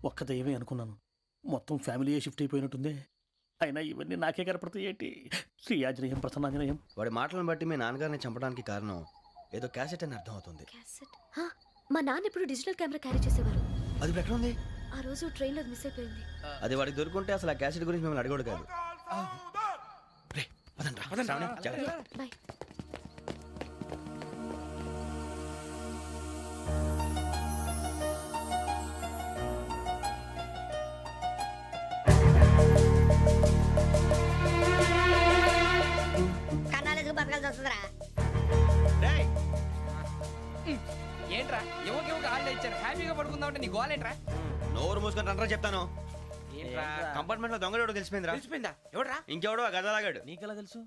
ఒక్క దయ్యమే అనుకున్నాను. మొత్తం ఫ్యామిలీయే షిఫ్ట్ అయిపోయినట్టుందే. అయినా ఇవన్నీ నాకే కనపడతాయి ఏంటి? శ్రీ ఆంజనేయం ప్రసన్నాంజనేయం. వాడి మాటలను బట్టి మీ నాన్నగారిని చంపడానికి కారణం ఏదో క్యాసెట్ అని అర్థం అవుతుంది. క్యాసెట్. మా నాన్న ఇప్పుడు డిజిటల్ కెమెరా క్యారీ చేసేవారు. అది ఇప్పుడు ఎక్కడ ఉంది? ఆ రోజు ట్రైన్లో మిస్ అయిపోయింది. అది వాడికి దొరుకుంటే అసలు ఆ క్యాసెట్ గురించి మిమ్మల్ని అడగడు కాదు. రే, పదండ్రా. శ్రావణి, జాగ్రత్త. బాయ్. ఏంట్రా ఎవరికి హాలిడే ఇచ్చారు? హ్యాపీగా పడుకుందాం అంటే నీ గోలేంట్రా? నోరు మూసుకొని రండ్రా చెప్తాను. కంపార్ట్మెంట్ లో దొంగడు తెలిసిపోయిందిరా. తెలిసిపోయిందా? ఎవడ్రా? ఇంకెవడో ఆ గదలాగాడు. నీకెలా తెలుసు?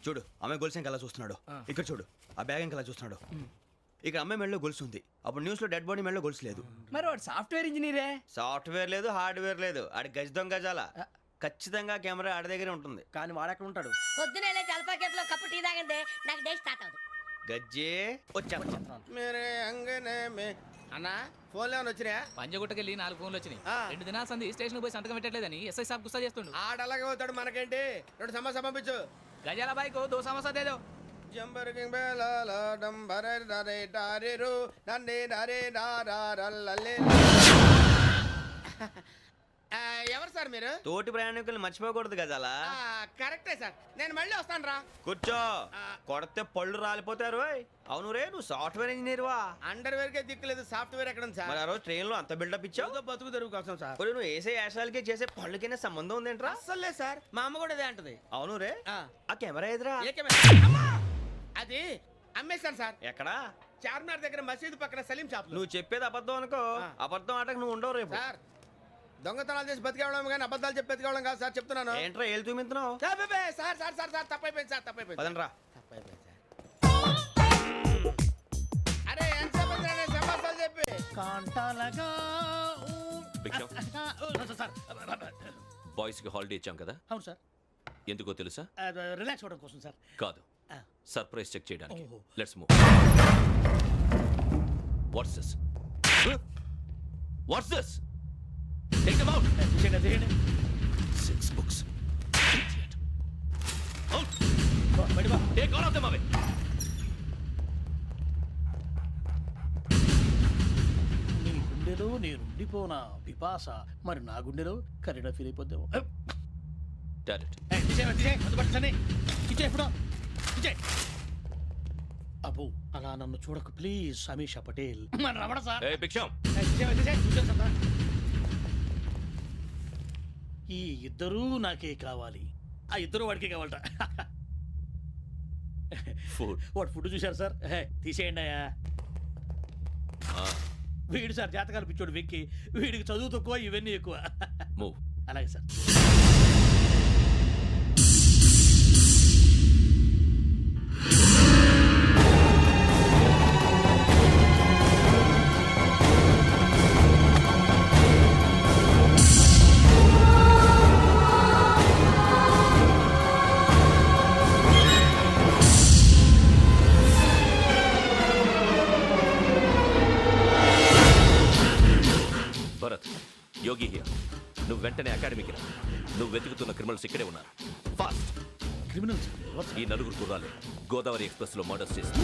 చూడు, అమ్మాయి గొలుసు ఇంకలా చూస్తున్నాడు. ఇక్కడ చూడు, ఆ బ్యాగ్ ఇంకలా చూస్తున్నాడు. ఇక్కడ అమ్మాయి మెడలో గొలుసు ఉంది. అప్పుడు న్యూస్ లో డెడ్ బాడీ మెడలో గొలుసు లేదు. మరి వాడు సాఫ్ట్వేర్ ఇంజనీరే. సాఫ్ట్వేర్ లేదు, హార్డ్వేర్ లేదు. ఆడి గజ దొంగ గజాల. ఖచ్చితంగా కెమెరా ఆడి దగ్గరే ఉంటుంది. కానీ వాడెక్కడ ఉంటాడు? పొద్దునే జలపా కేఫ్ లో కప్పు టీ తాగిందే నాకు డే స్టార్ట్ అవుతుంది. గజ్జే వచ్చా. అన్నా ఫోన్లో ఏమైనా వచ్చినాయా? పంజగుట్టకెళ్ళి 4 ఫోన్లు వచ్చినాయి. 2 దినాల సంది స్టేషన్ పోయి సంతకం పెట్టలేదని ఎస్ఐ సాబ్ గుస్తా చేస్తుండు. ఆడలాగే పోతాడు, మనకేంటి? 2 సమస్య పంపించు. గజాల బైక్ 2 సమస్య దేదో. జంబరకింగ్ బేలాల డంబరే డరే డారిరు నన్నే డరే డారల్లలే. ఎవరు సార్ మీరు? తోటి ప్రయాణికుల్ని మర్చిపోకూడదు గజాల. కరెక్టే సార్, నేను మళ్ళీ వస్తాను రా. కూర్చో, కొడితే పళ్ళు రాలిపోతారు. అవును రే, నువ్వు సాఫ్ట్వేర్ ఇంజనీర్ వా? అండర్వేర్ కే దిక్కులేదు, సాఫ్ట్వేర్ ఎక్కడ ఉంది సార్? మరి ఆ రోజు ట్రైన్ లో అంత బిల్డప్ ఇచ్చావు. బతుకు తెరుగు కోసం సార్. నువ్వు వేసే యాశాలకి చేసే పళ్ళకైనా సంబంధం ఉందేంట్రా? అస్సలు లేదు సార్, మా అమ్మ కూడా అదే అంటది. అవును రే, ఆ కెమెరా ఎదురా? ఏ కెమెరా? అమ్మా! అది అమ్మేశాను సార్. ఎక్కడా? చార్మినార్ దగ్గర మసీదు పక్కన సలీం షాప్. నువ్వు చెప్పేది అబద్ధం అనుకో. అబద్ధం ఆటకు నువ్వు ఉండవు రేపు. సార్, దొంగతనాలు చేసి బతికేవడం కానీ అబద్ధాలు చెప్పి బతికేవడం కాదు సార్, చెప్తున్నాను. ఏంట్రా ఏళ్ళు చూపించున్నావు? సార్ సార్ సార్ సార్ తప్పైపోయింది సార్, తప్పైపోయింది. పదండ్రా. తప్పైపోయింది సార్. అరే ఎంత సమాసాలు చెప్పి కాంటాలగా భిక్షం, సార్. బాయ్స్ కి హాలిడే ఇచ్చాం కదా? అవును సార్. ఎందుకో తెలుసా? రిలాక్స్ అవ్వడం కోసం సార్. కాదు, సర్ప్రైజ్ చెక్ చేయడానికి. ఓహో. Let's move. What's this? What's this? Take them out. చేయండి. 6 books. Idiot. Out. బయట బా. Take all of them away. నీ గుండెలో నేనుండిపోనా పిపాస, మరి నా గుండెలో కరీడా ఫీల్ అయిపోద్దాము. Direct. అబ్బో, అలా నన్ను చూడకు please. Sameesha Patel. Ramana sir. Hey, భిక్షం. ఈ ఇద్దరూ నాకే కావాలి. ఆ ఇద్దరు వాడికే కావాలట. Food. వాడు ఫుడ్ చూశారు సార్. తీసేయండి అయ్యా. వీడు సార్ జాతకాలు పిచ్చోడు వెక్కి. వీడికి చదువు తక్కువ, ఇవన్నీ ఎక్కువ. Move. అలాగే సార్. Bharat, Yogi here. నువ్వు వెంటనే అకాడమీకి రా. నువ్వు వెతుకుతున్న క్రిమినల్స్ ఇక్కడే ఉన్నారు. ఫాస్ట్. క్రిమినల్స్. ఈ నలుగురు కుర్రాలు గోదావరి ఎక్స్ప్రెస్ లో మర్డర్స్ చేస్తారు.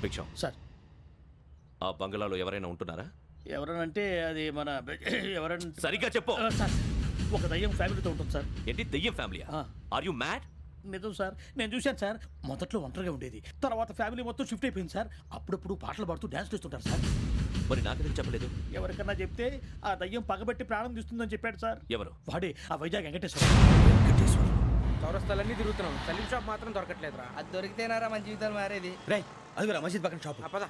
భిక్షం సార్ ఆ బంగ్లాలో ఎవరైనా ఉంటున్నారా? ఎవరనంటే అది మన ఎవరన్నా సరిగ్గా చెప్పు. సార్ ఒక దయ్యం ఫ్యామిలీతో ఉంటుంది సార్. ఏంటి దెయ్యం ఫ్యామిలీ? Are you mad? నిజం సార్, నేను చూశాను సార్. మొదట్లో ఒంటరిగా ఉండేది, తర్వాత ఫ్యామిలీ మొత్తం షిఫ్ట్ అయిపోయింది సార్. అప్పుడప్పుడు పాటలు పాడుతూ డ్యాన్స్ చేస్తుంటారు సార్. మరి నాకెందుకు చెప్పలేదు? ఎవరికన్నా చెప్తే ఆ దయ్యం పగబెట్టి ప్రాణం తీస్తుందని చెప్పాడు సార్. ఎవరు? వాడే ఆ వైజాగ్ వెంకటేశ్వర. చౌరస్తాలన్నీ తిరుగుతున్నాం, సలీం షాప్ మాత్రం దొరకట్లేదురా. అది దొరికితేనారా మన జీవితాలు మారేది. రే అదిగురా మసీద్ పక్కన షాప్. పద.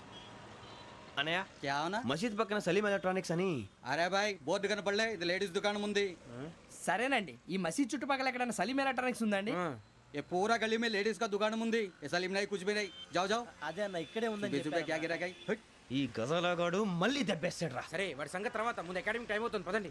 అనయ్య क्या होना? మసీద్ పక్కన సలీం ఎలక్ట్రానిక్స్ అని. अरे भाई బోర్డు కనపడలే, ఇది లేడీస్ దుకాణం ఉంది. సరేనండి, ఈ మసీద్ చుట్టుపక్కల ఎక్కడైనా సలీం ఎలక్ట్రానిక్స్ ఉందండి? ये पूरा गली में लेडीज का दुकान मुंदी, ये सलीम नहीं कुछ भी नहीं. जाओ जाओ. అదే అన్న ఇక్కడే ఉందని 20 रुपए क्या गिरा गई. ఈ గజాలగాడు మళ్ళీ దెబ్బేస్తాడు రా. సరే వాడి సంగతి తర్వాత, ముందు అకాడమిక్ టైం అవుతుంది, పదండి.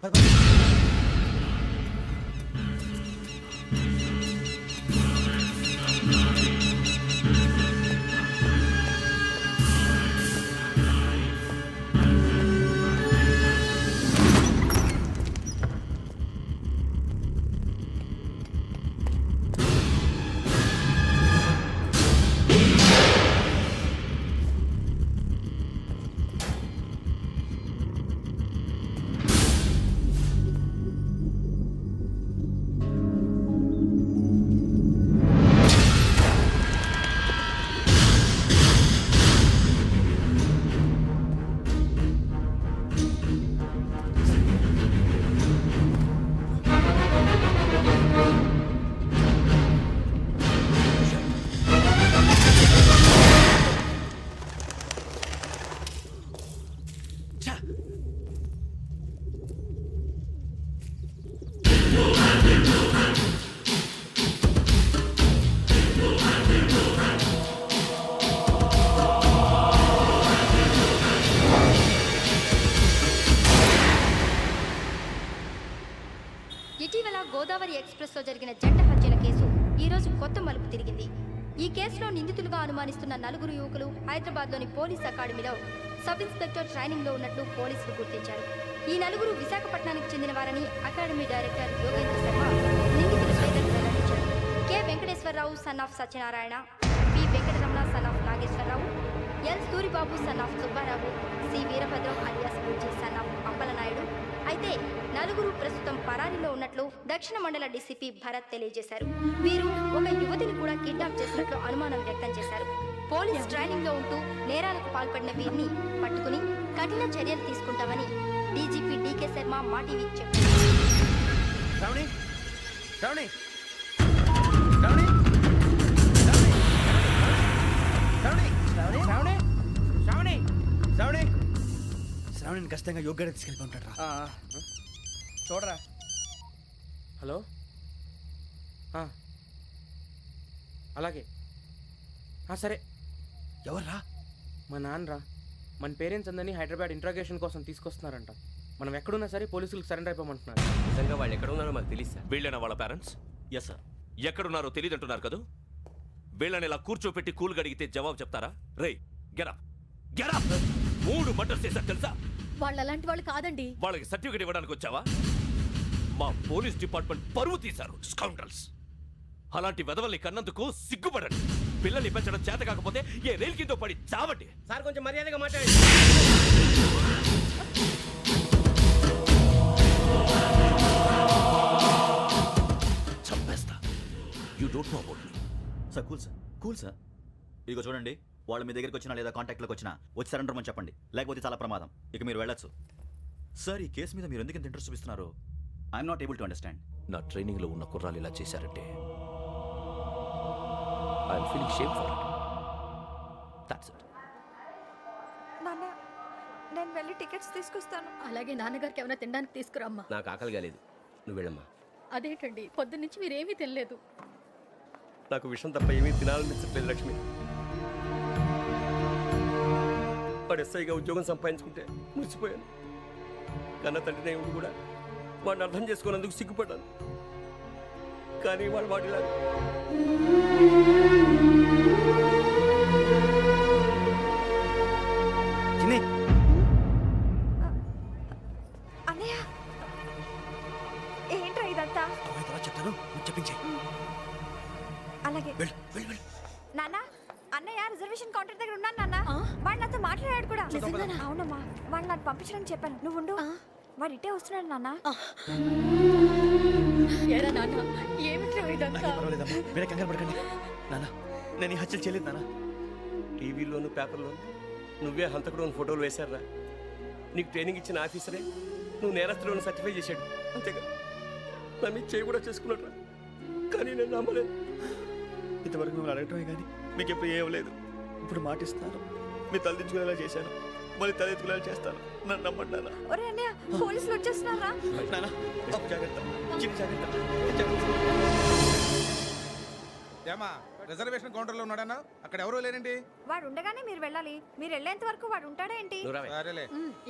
ఇటీవల గోదావరి ఎక్స్ప్రెస్లో జరిగిన జంట హత్యల కేసు ఈరోజు కొత్త మలుపు తిరిగింది. ఈ కేసులో నిందితులుగా అనుమానిస్తున్న నలుగురు యువకులు హైదరాబాద్లోని పోలీస్ అకాడమీలో సబ్ ఇన్స్పెక్టర్ ట్రైనింగ్లో ఉన్నట్లు పోలీసులు గుర్తించారు. ఈ నలుగురు విశాఖపట్నానికి చెందిన వారని అకాడమీ డైరెక్టర్ యోగేంద్ర శర్మ నిందితుల పేర్లను వెల్లడించారు. K Venkateswararao son of Satyanarayana, P Venkataramana son of Nageswararao, L Suribabu son of Subbarao, C Veerabhadram alias Bujji son of Appalanaidu. అయితే నలుగురు ప్రస్తుతం పరారీలో ఉన్నట్లు దక్షిణ మండల డీసీపీ భరత్ తెలియజేశారు. వీరు ఒక యువతిని కూడా కిడ్నాప్ చేసినట్లు అనుమానం వ్యక్తం చేశారు. పోలీస్ ట్రైనింగ్ లో ఉంటూ నేరాలకు పాల్పడిన వీరిని పట్టుకుని కఠిన చర్యలు తీసుకుంటామని డీజీపీ డీకే శర్మ మా టీవీకి చెప్పారు. శ్రావణి శ్రావణి శ్రావణి శ్రావణి శ్రావణి శ్రావణి శ్రావణి శ్రావణి శ్రావణిని ఖచ్చితంగా యోగ్యత తీసుకెళ్ళి ఉంటాడు రా. చూడరా. హలో, అలాగే. సరే. ఎవర్రా? మా నాన్నరా. మన పేరెంట్స్ అందరినీ హైదరాబాద్ ఇంట్రాగేషన్ కోసం తీసుకొస్తున్నారంట. మనం ఎక్కడున్నా సరే పోలీసులకు సరెండర్ అయిపోమంటున్నారు. నిజంగా వాళ్ళు ఎక్కడ ఉన్నారో మాకు తెలియదు సార్. వీళ్ళేనా వాళ్ళ పేరెంట్స్? Yes sir. ఎక్కడున్నారో తెలియదంటున్నారు కదా. వీళ్ళని ఇలా కూర్చోపెట్టి కూల్ అడిగితే జవాబు చెప్తారా? రేయ్ గెటప్ గెటప్. 3 మర్డర్స్ చేశారు తెలుసా? వాళ్ళు అలాంటి వాళ్ళు కాదండి. వాళ్ళకి సర్టిఫికేట్ ఇవ్వడానికి వచ్చావా? మా పోలీస్ డిపార్ట్మెంట్ పరువు తీశారు స్కౌండ్రల్స్. అలాంటి వెధవల్ని కన్నందుకు సిగ్గుపడండి. పిల్లల్ని పెంచడం చేత కాకపోతే ఏ రైలు కింద పడి చావండి. సార్ కొంచెం మర్యాదగా మాట్లాడండి. చంపేస్తా. You don't know about me. Sir cool sir. ఇదిగో చూడండి, వాళ్ళు మీ దగ్గరికి వచ్చినా లేదా కాంటాక్ట్లోకి వచ్చినా వచ్చి సరెండర్ అని చెప్పండి, లేకపోతే చాలా ప్రమాదం. ఇక మీరు వెళ్ళొచ్చు. సార్, ఈ కేసు మీద మీరు ఎందుకు ఇంత ఇంట్రెస్ట్ చూపిస్తున్నారు? I'm not able to understand. నా ట్రైనింగ్ లో ఉన్న కుర్రాలు ఇలా చేశారంటే I'm feeling shame for it. That's it. నాన్న, నేను వెళ్ళి టికెట్స్ తీసుకొస్తాను. అలాగే నాన్నగారికి ఏమైనా తినడానికి తీసుకురామ్మా. నాకు ఆకలి కాలేదు, నువ్వు వెళ్ళమ్మా. అదేంటండి, పొద్దున్నుంచి మీరేమీ తినలేదు. నాకు విషయం తప్ప ఏమీ తినాలనిపించట్లేదు లక్ష్మి. వాడు ఎస్ఐగా ఉద్యోగం సంపాదించుకుంటే మురిసిపోయాను. కన్న తండ్రినే ఉండి కూడా వాడిని అర్థం చేసుకున్నందుకు సిగ్గుపడ్డాను. కానీ వాడిలా నాన్న వాడు నాతో మాట్లాడాడు కూడా అవునమ్మా వాడు నాకు పంపించడం చెప్పాను నువ్వు ఉండు వాడు ఇట్టే వస్తున్నాడు నాన్న పర్వాలేదమ్మా మీరే కంగారు పడకండి నాన్న నేను ఈ హత్యలు చేయలేదు నాన్న. టీవీలోను పేపర్లోను నువ్వే హంతకుడు అని ఫోటోలు వేశారా? నీకు ట్రైనింగ్ ఇచ్చిన ఆఫీసరే నువ్వు నేరస్తులను సర్టిఫై చేశాడు, అంతేగా? నా మీద చేయి కూడా చేసుకున్నట్రా, కానీ నేను నమ్మలేదు. ఇంతవరకు మిమ్మల్ని అడగటమే కానీ మీకు ఎప్పుడు ఏం లేదు. ఇప్పుడు మాటిస్తున్నాను, మీరు తలదించుకునేలా చేశాను, మళ్ళీ తలెత్తుకునేలా చేస్తాను. నన్ను నమ్మండి నాన్న. ఒరే అన్నయ్య పోలీసులు వచ్చేస్తున్నారా నాన్న జాగ్రత్త, చిన్న జాగ్రత్త. ఏమా రిజర్వేషన్ కౌంటర్లో ఉన్నాడన్నా? అక్కడ ఎవరూ లేనండి. వాడు ఉండగానే మీరు వెళ్ళాలి. మీరు వెళ్ళేంత వరకు వాడు ఉంటాడా ఏంటి? నువ్వు రావే. సరేలే.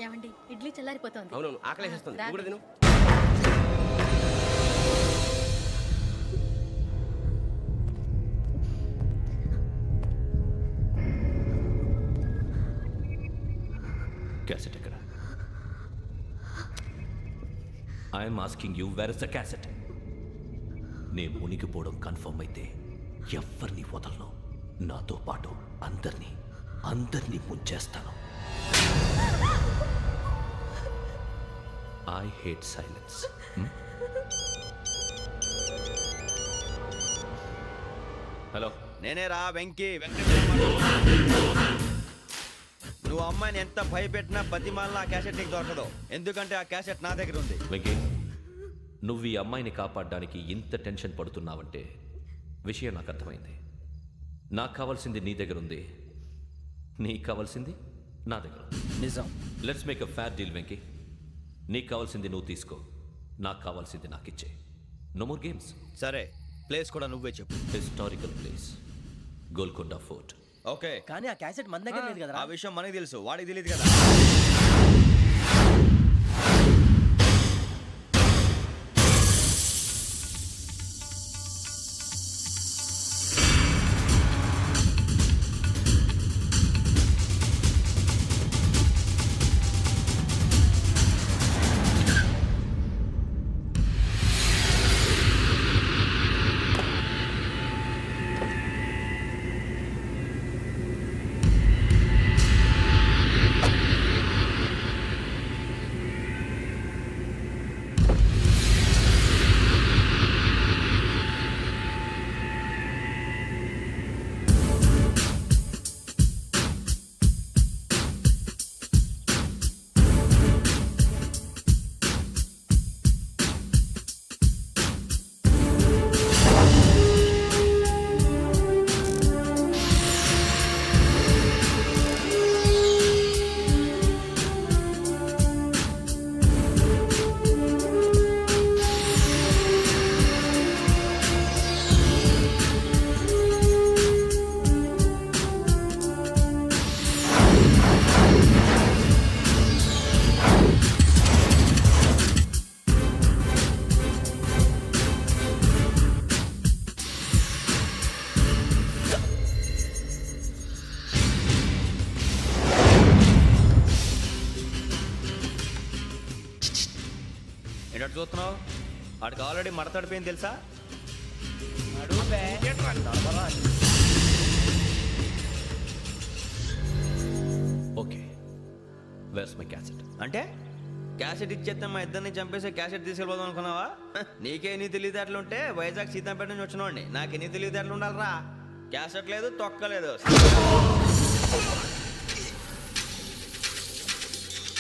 ఏమండి ఇడ్లీ చల్లారిపోతుంది. అవునవును, ఆకలేసేస్తుంది. నువ్వు కూడా తిను. క్యాసెట్ ఎక్కడ? I'm asking you, where is the cassette? నే మునిగిపోవడం కన్ఫర్మ్ అయితే ఎవ్వరిని వదలను. నాతో పాటు అందరినీ ముంచేస్తాను. I hate silence. హలో, నేనే రా వెంకీ నువ్వు అమ్మాయిని ఎంత భయపెట్టినా బతిమాలినా ఆ క్యాసెట్ నీకు దొరకదు. ఎందుకంటే ఆ క్యాసెట్ నా దగ్గర ఉంది. వెంకీ, నువ్వు ఈ అమ్మాయిని కాపాడడానికి ఇంత టెన్షన్ పడుతున్నావంటే విషయం నాకు అర్థమైంది. నాకు కావాల్సింది నీ దగ్గర ఉంది, నీకు కావాల్సింది నా దగ్గర. నిజం. Let's make a fair deal Venky. నీకు కావాల్సింది నువ్వు తీసుకో, నాకు కావాల్సింది నాకు ఇచ్చే. No more games. సరే, ప్లేస్ కూడా నువ్వే చెప్పు. Historical place, Golconda fort. Okay, కానీ ఆ క్యాసెట్ మన దగ్గర లేదు కదా. ఆ విషయం మనకి తెలుసు, వాడికి తెలియదు కదా. ఏంటంటే చూస్తున్నావు? వాడికి ఆల్రెడీ మడతడిపోయింది తెలుసా? Okay, where's my cassette? అంటే క్యాసెట్ ఇచ్చేస్తే మా ఇద్దరిని చంపేసి క్యాసెట్ తీసుకెళ్ళిపోదాం అనుకున్నావా? నీకే ఎన్ని తెలివితేటలు ఉంటే వైజాగ్ సీతంపేట నుంచి వచ్చినోడిని, నాకు ఎన్ని తెలివితేటలు ఉండాలరా? క్యాసెట్ లేదు, తొక్కలేదు.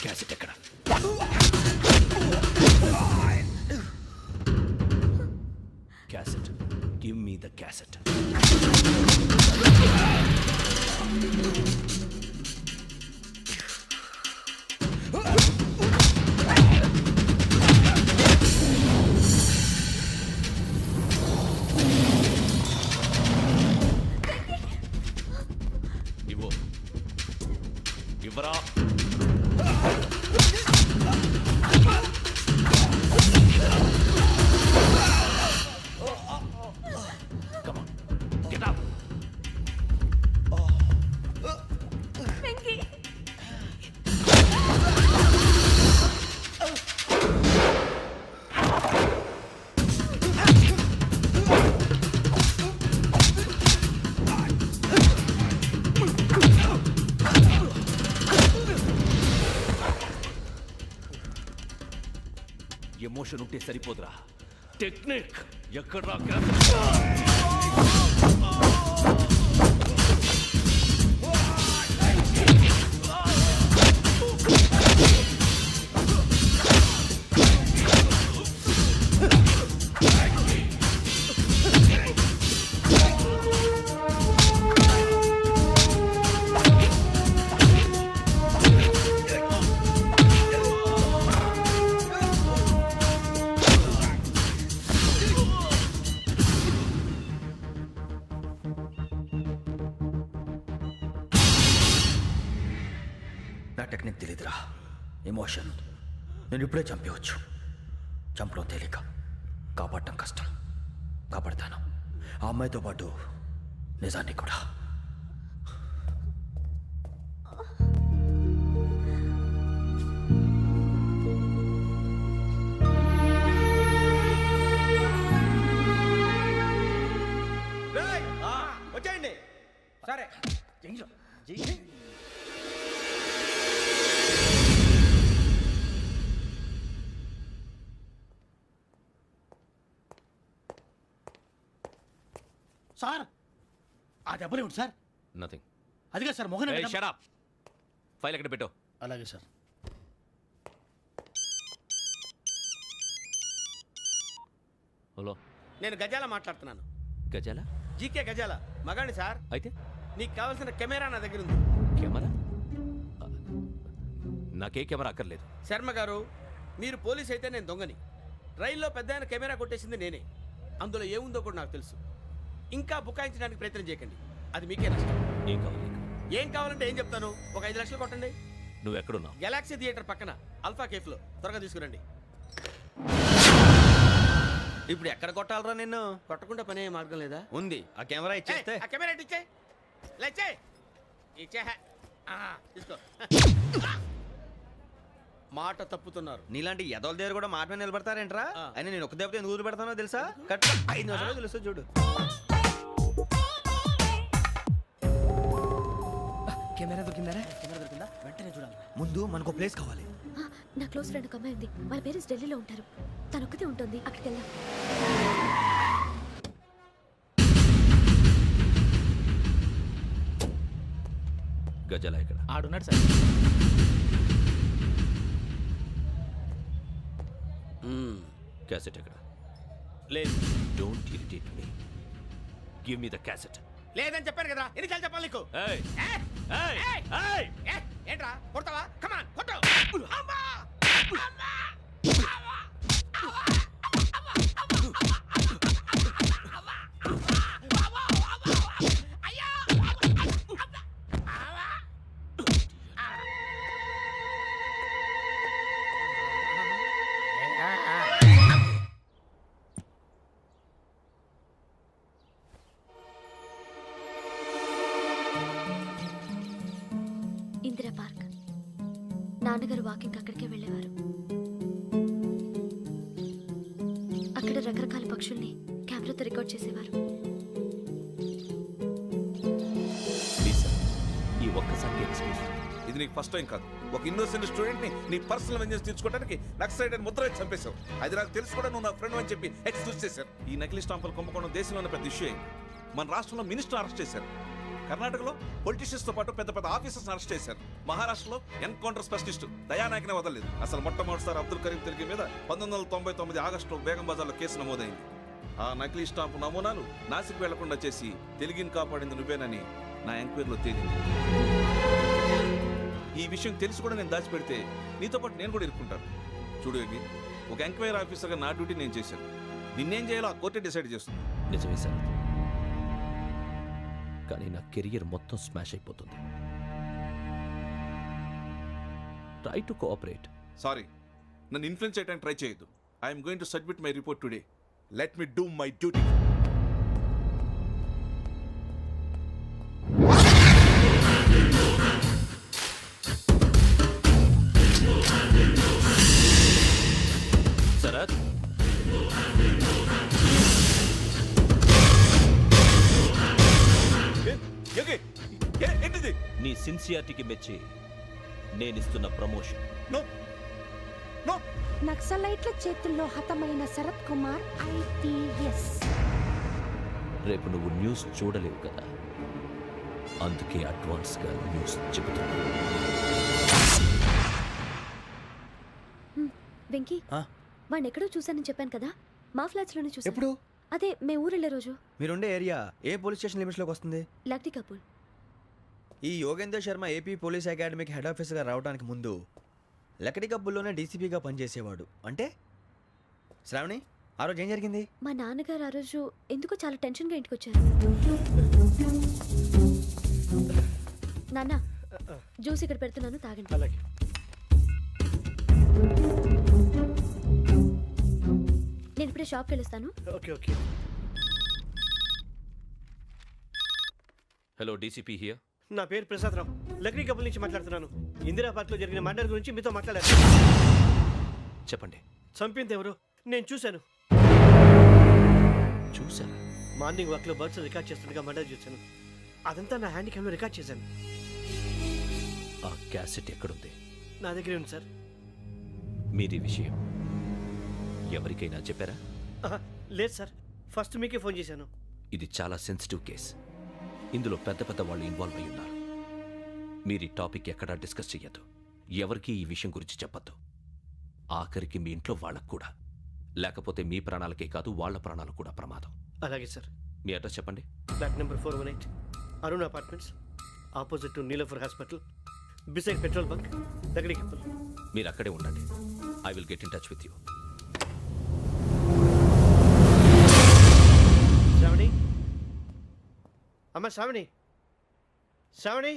క్యాసెట్ ఎక్కడ? Cassette, give me the cassette. ఇవ్వు, ఇవ్వరా. ఎమోషన్ ఉంటే సరిపోదురా, టెక్నిక్ ఎక్కడ్రా? నా టెక్నిక్ తెలీదురా, ఎమోషన్. నేను ఇప్పుడే చంపేవచ్చు. చంపడం తేలిక, కాపాడటం కష్టం. కాపాడతాను ఆ అమ్మాయితో పాటు నిజాన్ని కూడా. వచ్చేయండి. సరే సార్ ఆ దెబ్బలు ఏమిటి సార్? నథింగ్. అదిగా సార్ మొహన్ షట్ అప్. ఫైల్ ఎక్కడ పెట్టు. అలాగే సార్. హలో, నేను గజాల మాట్లాడుతున్నాను. గజాల? జీకే గజాల మగాండి సార్. అయితే నీకు కావాల్సిన కెమెరా నా దగ్గర ఉంది. కెమెరా? నాకే కెమెరా అక్కర్లేదు. శర్మ గారు, మీరు పోలీస్ అయితే నేను దొంగని. రైల్లో పెద్ద ఆయన కెమెరా కొట్టేసింది నేనే. అందులో ఏముందో కూడా నాకు తెలుసు. ఇంకా బుకాయించడానికి ప్రయత్నం చేయకండి, అది మీకే నష్టం. ఏం కావాలి? ఏం కావాలంటే ఏం చెప్తాను. ఒక 5 లక్షలు కొట్టండి. నువ్వు ఎక్కడున్నావు? గెలాక్సీ థియేటర్ పక్కన అల్ఫా కేఫ్లో. త్వరగా తీసుకురండి. ఇప్పుడు ఎక్కడ కొట్టాలరా నిన్ను? కొట్టకుండా పనే మార్గం లేదా? ఉంది. ఆ కెమెరా ఇచ్చేస్తే. ఆ కెమెరా ఇచ్చే లేచే ఇచ్చే. తీసుకో. మాట తప్పుతున్నారు. నీలాంటి ఎదల దగ్గర కూడా మాట మీద నిలబడతారేంట్రా? ఆ. అని నేను ఒక దెబ్బతో ఎందుకు పెడతానో తెలుసా? కట్ 5 నిమిషాలు తెలుసు చూడు. కెమెరా దొరికిందా? వెంటనే చూడాలి. ముందు మనకు ప్లేస్ కావాలి. నా క్లోజ్ ఫ్రెండ్ ఒక అమ్మాయి ఉంది. వాళ్ళ పేరెంట్స్ ఢిల్లీలో ఉంటారు. తను ఒక్కతే ఉంటుంది. అక్కడికి వెళ్దాం. గజాల ఇక్కడ ఆడున్నాడు సార్. క్యాసెట్ ఎక్కడ? లేదు. Don't irritate me. Give me the cassette. లేదని చెప్పాను కదా, ఎన్నిసార్లు చెప్పాలి నీకు? ఏయ్ ఏయ్! ఏయ్ ఏయ్! ఏయ్! ఏయ్! ఏంట్రా కొడతావా? కమాన్ కొట్టు. అమ్మా! అమ్మా! అమ్మా! ఇందిరా పార్క్. నాన్నగారు వాకింగ్ అక్కడికే వెళ్ళేవారు. అక్కడ రకరకాల పక్షుల్ని కెమెరాతో రికార్డ్ చేసేవారు. ప్లీజ్ సార్, ఈ ఒక్కసారి ఎక్స్క్యూజ్. ఇది నీకు ఫస్ట్ టైం కాదు. ఒక ఇన్నోసెంట్ స్టూడెంట్ ని నీ పర్సనల్ వెంజెన్స్ తీర్చుకోవడానికి నక్సలైట్ అని ముద్ర వేసి చంపేశావు. అది నాకు తెలుసు కూడా నువ్వు నా ఫ్రెండ్ అని చెప్పి ఎక్స్క్యూజ్ చేశారు. ఈ నకిలీ స్టాంపులు కుంభకోణం దేశంలోనే పెద్ద ఇష్యూ అయింది. మన రాష్ట్రంలో మినిస్టర్ అరెస్ట్ చేశారు. కర్ణాటకలో పొలిటీషియన్స్ తో పాటు పెద్ద పెద్ద ఆఫీసర్స్ అరెస్ట్ చేశారు. మహారాష్ట్రలో ఎన్కౌంటర్ స్పెషలిస్ట్ దయానాయకనే వదలలేదు. అసలు మొట్టమొదటిసారి అబ్దుల్ కరీం తిరిగి మీద 1999 ఆగస్టులో బేగం బజార్లో కేసు నమోదైంది. ఆ నకిలీ స్టాంపు నమూనాలు నాసిక్ వెళ్లకుండా చేసి తెలుగుని కాపాడింది నువ్వేనని నా ఎంక్వైరీలో తేలింది. ఈ విషయం తెలిసి కూడా నేను దాచిపెడితే నీతో పాటు నేను కూడా ఇరుక్కుంటాను. చూడు యోగి, ఒక ఎంక్వైరీ ఆఫీసర్గా నా డ్యూటీ నేను చేశాను. నిన్నేం చేయాలో ఆ కోర్టే డిసైడ్ చేస్తుంది. నిజమే సార్, కానీ నా కెరియర్ మొత్తం స్మాష్ అయిపోతుంది. Try to cooperate. సారీ, నన్ను ఇన్ఫ్లుయెన్స్ చేయడానికి ట్రై చేయొద్దు. I'm going to submit my report today. Let me do my duty. Sharath, ఏంటిది? నీ సిన్సియారిటీకి మెచ్చి నేనిస్తున్న ప్రమోషన్. No no. నక్సలైట్ల చేతుల్లో హతమైన శరత్ కుమార్ IPS. రేపు నువ్వు న్యూస్ చూడలేవు కదా, అందుకే అడ్వాన్స్గా న్యూస్ చెబుతున్నా. వెంకీ ఆ? వాడిని ఎక్కడో చూశానని చెప్పాను కదా, మా ఫ్లాట్స్లోనే చూసాను. ఎప్పుడు? అదే మే ఊరెళ్ళే రోజు. మీరుండే ఏరియా ఏ పోలీస్ స్టేషన్ లిమిట్స్లోకి వస్తుంది? లక్టీ కపూల్. ఈ యోగేందర్ శర్మ ఏపీ పోలీస్ అకాడమీకి హెడ్ ఆఫీసర్గా రావడానికి ముందు లకడి కబ్బుల్లోనే డీసీపీగా పనిచేసేవాడు. అంటే శ్రావణి, ఆ రోజు ఏం జరిగింది? మా నాన్నగారు ఆ రోజు ఎందుకో చాలా టెన్షన్గా ఇంటికి వచ్చారు. నాన్న, జ్యూస్ ఇక్కడ పెడుతున్నాను, తాగండి. అలాగే. నేను ఇప్పుడే షాప్కి వెళ్ళొస్తాను. Okay okay. Hello, DCP here. నా పేరు ప్రసాదరావు, లక్రీ కపుల్ నుంచి మాట్లాడుతున్నాను. ఇందిరా పార్క్లో జరిగిన మర్డర్ గురించి మీతో మాట్లాడారు. చెప్పండి. చంపింది ఎవరు? నేను చూశాను. చూసారా? మార్నింగ్ వాక్లో బర్డ్స్ రికార్డ్ చేస్తుండగా మర్డర్ చూశాను. అదంతా నా హ్యాండ్ క్యామ్లో రికార్డ్ చేశాను. ఆ క్యాసెట్ ఎక్కడుంది? నా దగ్గరే ఉంది సార్. మీరు ఈ విషయం ఎవరికైనా చెప్పారా? లేదు సార్, ఫస్ట్ మీకే ఫోన్ చేశాను. ఇది చాలా సెన్సిటివ్ కేస్. ఇందులో పెద్ద పెద్ద వాళ్ళు ఇన్వాల్వ్ అయి ఉన్నారు. మీరు ఈ టాపిక్ ఎక్కడా డిస్కస్ చెయ్యొద్దు. ఎవరికి ఈ విషయం గురించి చెప్పొద్దు. ఆఖరికి మీ ఇంట్లో వాళ్ళకు కూడా. లేకపోతే మీ ప్రాణాలకే కాదు, వాళ్ళ ప్రాణాలు కూడా ప్రమాదం. అలాగే సార్. మీ అడ్రస్ చెప్పండి. Flat number 418, Arun apartments, opposite to Nilofer hospital, beside petrol bunk, Lakdi Kapul. మీరు అక్కడే ఉండండి. I will get in touch with you. Shravani, అమ్మ శ్రావణి, శ్రావణి.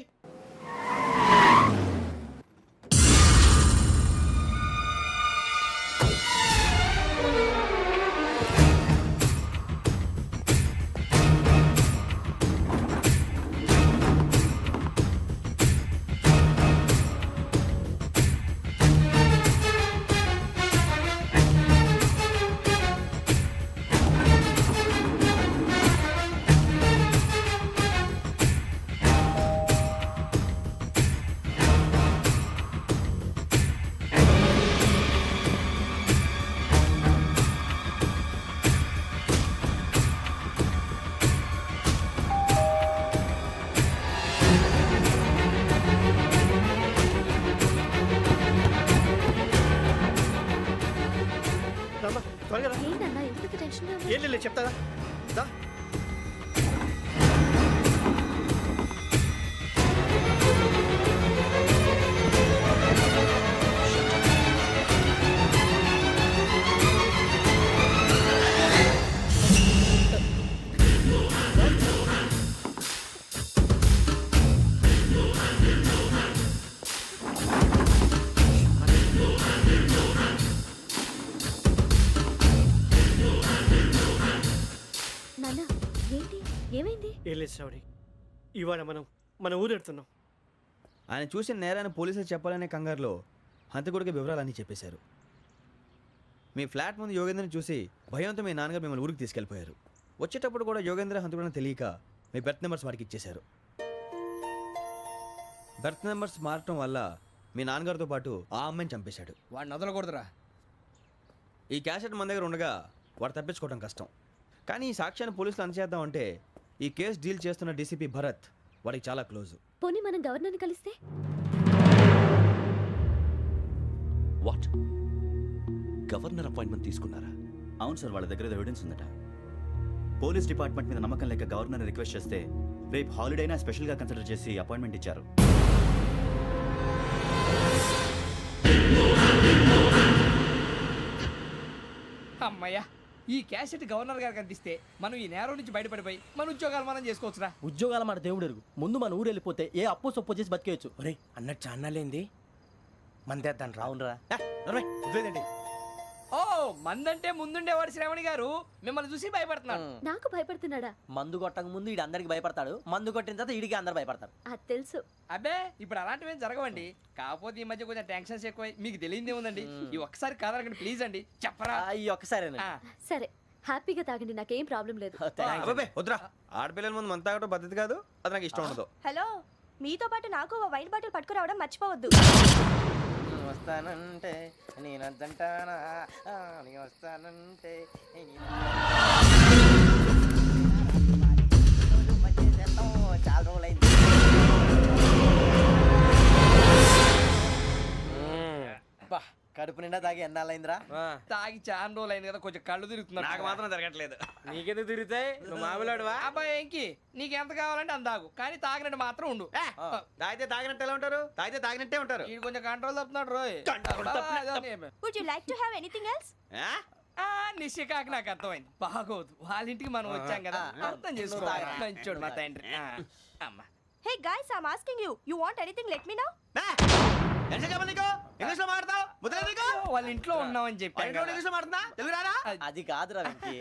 రామ్మా, త్వరగా రా. ఏంటన్నా ఎందుకు టెన్షన్గా ఉన్నావు? ఏం లేదు, చెప్తారా? దా. నాన్న, ఏంటి, ఏమైంది? ఏం లేదు శ్రావణి, ఇవాళ మనం మన ఊరు వెళ్తున్నాం. ఆయన చూసిన నేరాన్ని పోలీసులు చెప్పాలనే కంగారులో హంతకుడికి వివరాలన్నీ చెప్పేశారు. మీ ఫ్లాట్ ముందు యోగేంద్రని చూసి భయంతో మీ నాన్నగారు మిమ్మల్ని ఊరికి తీసుకెళ్ళిపోయారు. వచ్చేటప్పుడు కూడా యోగేంద్ర హంతకుడని తెలియక మీ బెర్త్ నెంబర్స్ వాడికి ఇచ్చేశారు. బెర్త్ నెంబర్స్ మారటం వల్ల మీ నాన్నగారితో పాటు ఆ అమ్మాయిని చంపేశాడు. వాడిని వదలకూడదురా. ఈ క్యాసెట్ మన దగ్గర ఉండగా వాడు తప్పించుకోవడం కష్టం. కానీ ఈ సాక్ష్యాన్ని పోలీసులు అందజేద్దామంటే ఈ కేసు డీల్ చేస్తున్న డీసీపీ భరత్ వాడికి చాలా క్లోజు. పోనీ మనం గవర్నర్ని కలిస్తే? వాట్? గవర్నర్ అపాయింట్మెంట్ తీసుకున్నారా? అవును సార్, వాళ్ళ దగ్గర ఎవిడెన్స్ ఉందట. పోలీస్ డిపార్ట్మెంట్ మీద నమ్మకం లేక గవర్నర్ రిక్వెస్ట్ చేస్తే రేపు హాలిడేనా స్పెషల్గా కన్సిడర్ చేసి అపాయింట్మెంట్ ఇచ్చారు. అమ్మయ్యా, ఈ క్యాసెట్ గవర్నర్ గారికి అందిస్తే మనం ఈ నేరం నుంచి బయటపడిపోయి మన ఉద్యోగాలు మనం చేసుకోవచ్చురా. ఉద్యోగాల మాట దేవుడు ఎరుగు. ముందు మన ఊరు వెళ్ళిపోతే ఏ అప్పు సొప్పు చేసి బతికేయచ్చు. ఒరే అన్నట్టు చాన్నాలేంది మందేద్దాను రావునరా. వదిలేదండి. ఓ మందంటే ముందుండేవాడు శ్రావణి గారు మిమ్మల్ని చూసి భయపడుతున్నాడు. నాకు భయపడుతున్నాడా? మందు కొట్టక ముందు ఈడు అందరికి భయపడతాడు, మందు కొట్టిన తర్వాత ఈడికి అందరు భయపడతారు. అది తెలుసు. అబ్బే ఇప్పుడు అలాంటివి ఏం జరగవండి. కాకపోతే ఈ మధ్య కొంచెం టెన్షన్స్ ఎక్కువై మీకు తెలియదే ఉందండి. ఈ ఒక్కసారి కాదనకండి ప్లీజ్ అండి, చెప్పరా. ఈ ఒక్కసారి సరే, హ్యాపీగా తాగండి, నాకేం ప్రాబ్లం లేదు. అబ్బాబే వద్దురా, ఆడపిల్లల ముందు మంత తాగడం పద్ధతి కాదు, అది నాకు ఇష్టం ఉండదు. హలో, మీతో పాటు నాకు వైట్ బాటిల్ పట్టుకురావడం మర్చిపోవద్దు. వస్తానంటే నేను వద్దంటానా నేను వస్తానంటే చాలా రోజులైంది. బా, కడుపు నిండా తాగి ఎన్నాళ్ళైందిరా? తాగి చాలా రోజులు అయింది కదా, కొంచెం కళ్ళు తిరుగుతున్నా. నాకు మాత్రం తిరగట్లేదు. నీకెందుకు తిరుగుతాయి? నువ్వు మామూలుడువా? అబ్బాయి ఏంకి నీకు ఎంత కావాలంటే అంత తాగు, కానీ తాగినట్టు మాత్రం ఉండు. తాగితే తాగినట్టు ఎలా ఉంటారు? తాగితే తాగినట్టే ఉంటారు. వీడు కొంచెం కంట్రోల్ తప్పుతున్నాడు రోయ్. Would you like to have anything else? నిశ్చికాకి నాకు అర్థమైంది. బాగోదు, వాళ్ళ ఇంటికి మనం వచ్చాం కదా, అర్థం చేసుకోవాలి. మంచోడు మా తండ్రి. అమ్మా hey guys, I am asking you, you want anything let me know? English లో మాట్లాడతావు? వాళ్ళ ఇంట్లో ఉన్నామని చెప్పాను. ఇంగ్లీష్ లో మాట్లాడుతున్నా? తెలుగు రాదా? అది కాదురా వెంకీ,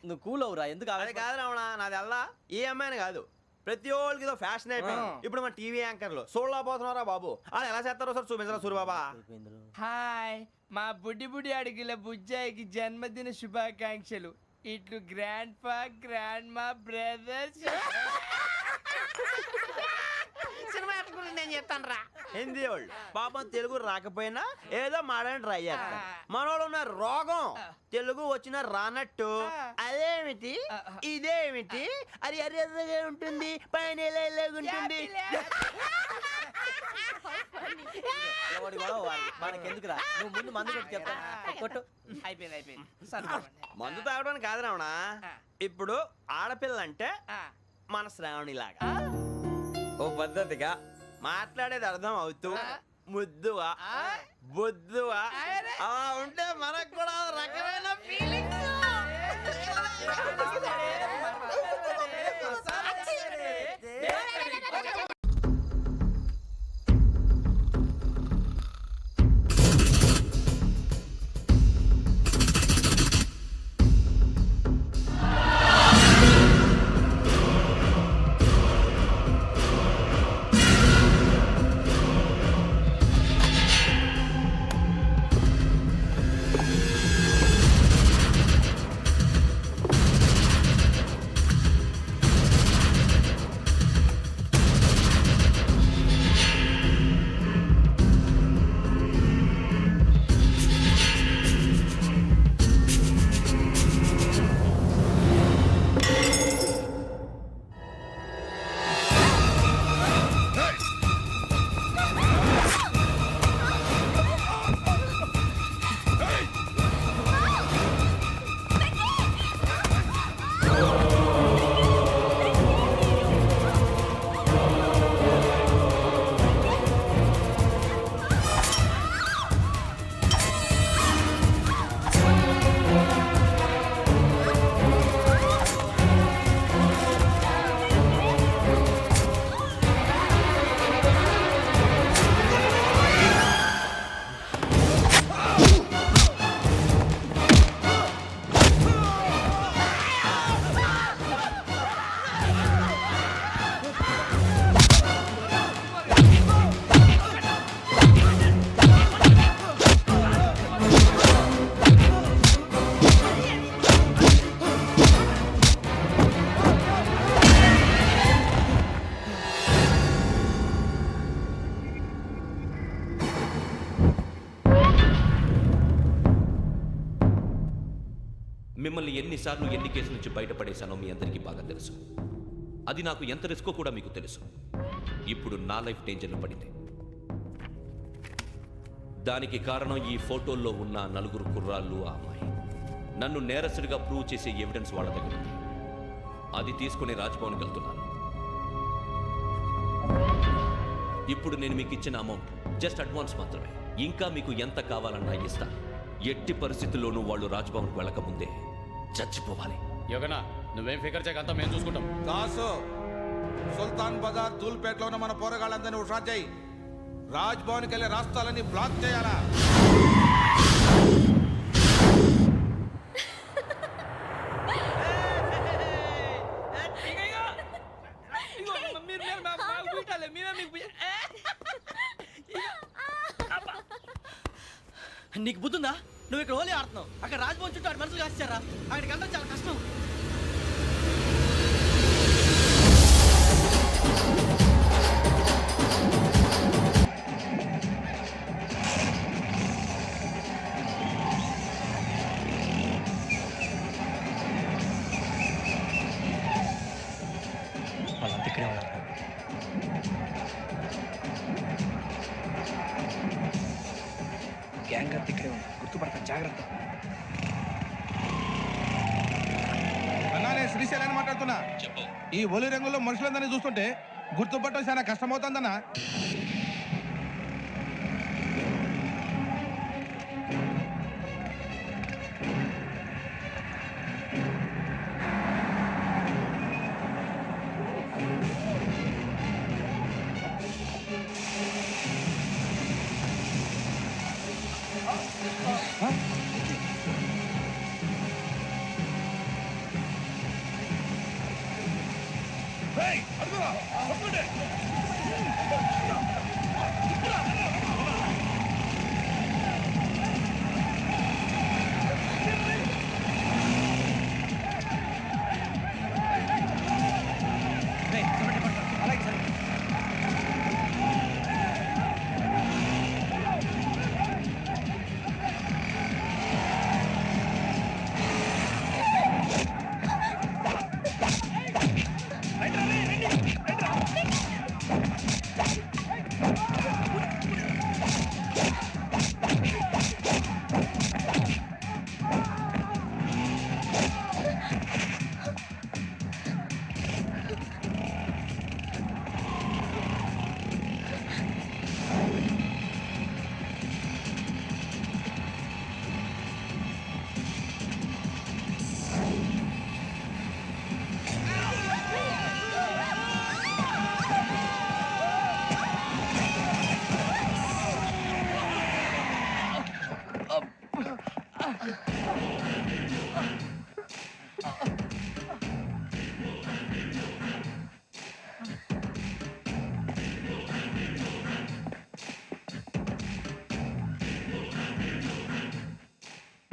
నువ్వు కూల్ అవురా. ఎందుకు అది కాదు రావణా, నాది అల్లా ఏ అమ్మాయిని కాదు, ప్రతి ఒక్కరికి ఏదో ఫ్యాషన్ అయిపోయింది. ఇప్పుడు మన టీవీ యాంకర్లు సోళ్ళ పోతున్నారా బాబు, వాళ్ళు ఎలా చేస్తారో సార్ చూపించరా సూరిబాబా. హాయ్, మా బుడ్డి బుడి అడిగిల బుజ్జాయికి జన్మదిన శుభాకాంక్షలు. ఇట్లు గ్రాండ్ ఫా గ్రాండ్ మా బ్రదర్స్. సినిమా గురించి నేను చెప్తాను రా. హిందీ వాళ్ళు పాపం తెలుగు రాకపోయినా ఏదో మాడని ట్రై చేస్తారు. మనోళ్ళు ఉన్న రోగం తెలుగు వచ్చిన రానట్టు అదేమిటి ఇదేమిటి అది అరిగా ఉంటుంది, పైన ఉంటుంది. మనకెందుకురా, నువ్వు ముందు మందు కొట్టి చెప్తాను. కొట్టు. అయిపోయింది. మందు తాగడానికి కాదు రావణ, ఇప్పుడు ఆడపిల్ల అంటే మన శ్రావణిలాగా ఓ పద్ధతిగా మాట్లాడేది అర్థం అవుతూ ముద్దువా బొద్దువా అలా ఉంటే మనకు కూడా రకమైన ఫీలింగ్స్. మిమ్మల్ని ఎన్నిసార్లు ఎన్ని కేసుల నుంచి బయటపడేశానో మీ అందరికీ బాగా తెలుసు. అది నాకు ఎంత రిస్కో కూడా మీకు తెలుసు. ఇప్పుడు నా లైఫ్ డేంజర్లో పడింది. దానికి కారణం ఈ ఫోటోల్లో ఉన్న 4 కుర్రాళ్ళు, ఆ అమ్మాయి. నన్ను నేరస్తుడిగా ప్రూవ్ చేసే ఎవిడెన్స్ వాళ్ళ దగ్గర ఉంది. అది తీసుకుని రాజ్భవన్కి వెళ్తున్నాను. ఇప్పుడు నేను మీకు ఇచ్చిన అమౌంట్ జస్ట్ అడ్వాన్స్ మాత్రమే. ఇంకా మీకు ఎంత కావాలన్నా ఇస్తాను. ఎట్టి పరిస్థితుల్లోనూ వాళ్ళు రాజ్భవన్కి వెళ్ళకముందే చచ్చిపోవాలి. యోగనా, నువ్వేం ఫికర్ చేయక అంతా మేము చూసుకుంటాం. దాసు, సుల్తాన్ బజార్ ధూల్పేటలో ఉన్న మన పోరగాళ్ళందరినీ హుషారు చేయి. రాజ్ భవన్కి వెళ్ళే రాష్ట్రాలన్నీ బ్లాక్ చేయాలా? నీకు బుద్ధుందా? నువ్వు ఇక్కడ హోలీ ఆడుతున్నావు, అక్కడ రాజ్భవన్ చుట్టూ మనుషులు కాస్తారా? అక్కడికి వెళ్ళడం చాలా కష్టం. గ్యాంగ్ అంతా ఇక్కడే ఉంది, గుర్తుపడతాను, జాగ్రత్త. అన్నానే శ్రీశైలాన్ని మాట్లాడుతున్నా. ఈ ఒలి రంగుల్లో మనుషులందరినీ చూస్తుంటే గుర్తుపట్టడం చాలా కష్టమవుతుందన్నా.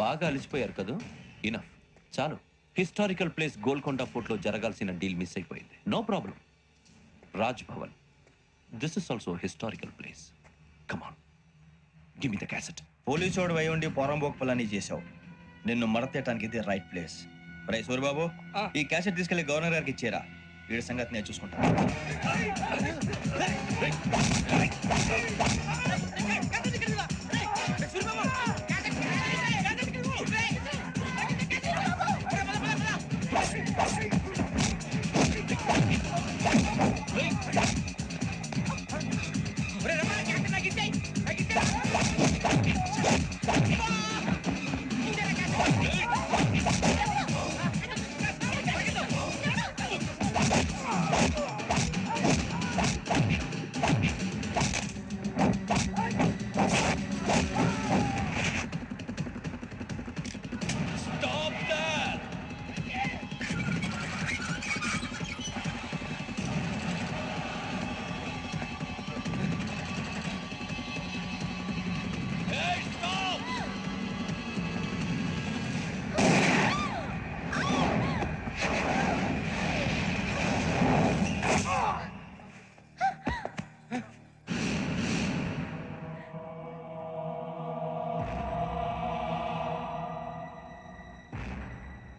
బాగా అలిసిపోయారు కదా, ఇనఫ్, చాలు. హిస్టారికల్ ప్లేస్ గోల్కొండ ఫోర్ట్లో జరగాల్సిన డీల్ మిస్ అయిపోయింది. No problem. Raj Bhavan, this is also historical place. Come on, give me the cassette. పోలీసోడు వై ఉండి పోరంబోక్ పలాని చేసావు. నిన్ను మడతేయటానికి ఇది రైట్ ప్లేస్. రై సూరిబాబు, ఈ క్యాసెట్ తీసుకెళ్లి గవర్నర్ గారికి ఇచ్చేరా. వీడి సంగతి నేను చూసుకుంటాను.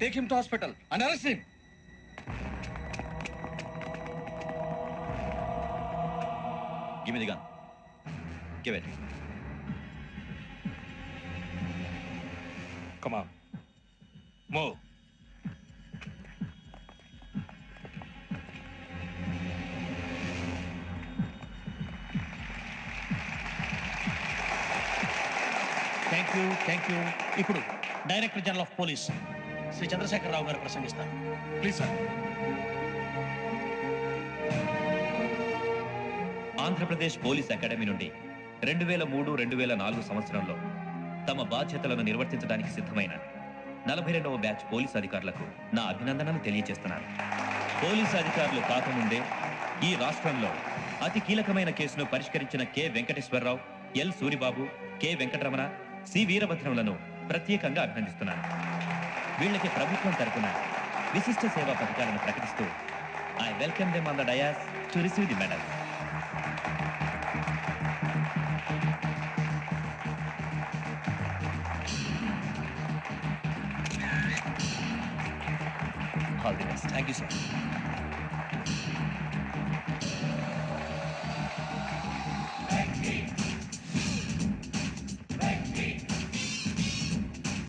Take him to hospital and arrest him. Give me the gun. Give it. Come on. Move. Thank you. ఇప్పుడు director general of police Shri Chandrasekhararao garu ప్రసంగిస్తారు. Please sir. Andhra Pradesh police academy నుండి 2003-2004 సంవత్సరంలో తమ బాధ్యతలను నిర్వర్తించడానికి సిద్ధమైన 42వ బ్యాచ్ పోలీస్ అధికారులకు నా అభినందనలు తెలియజేస్తున్నాను. పోలీసు అధికారులు కాకముందే ఈ రాష్ట్రంలో అతి కీలకమైన కేసును పరిష్కరించిన K Venkateswararao, L Suribabu, K Venkataramana, C వీరభద్రములను ప్రత్యేకంగా అభినందిస్తున్నాను. వీళ్ళకి ప్రభుత్వం తరపున విశిష్ట సేవా పథకాలను ప్రకటిస్తూ I welcome them on the dais to receive the medal. All the best. Thank you sir.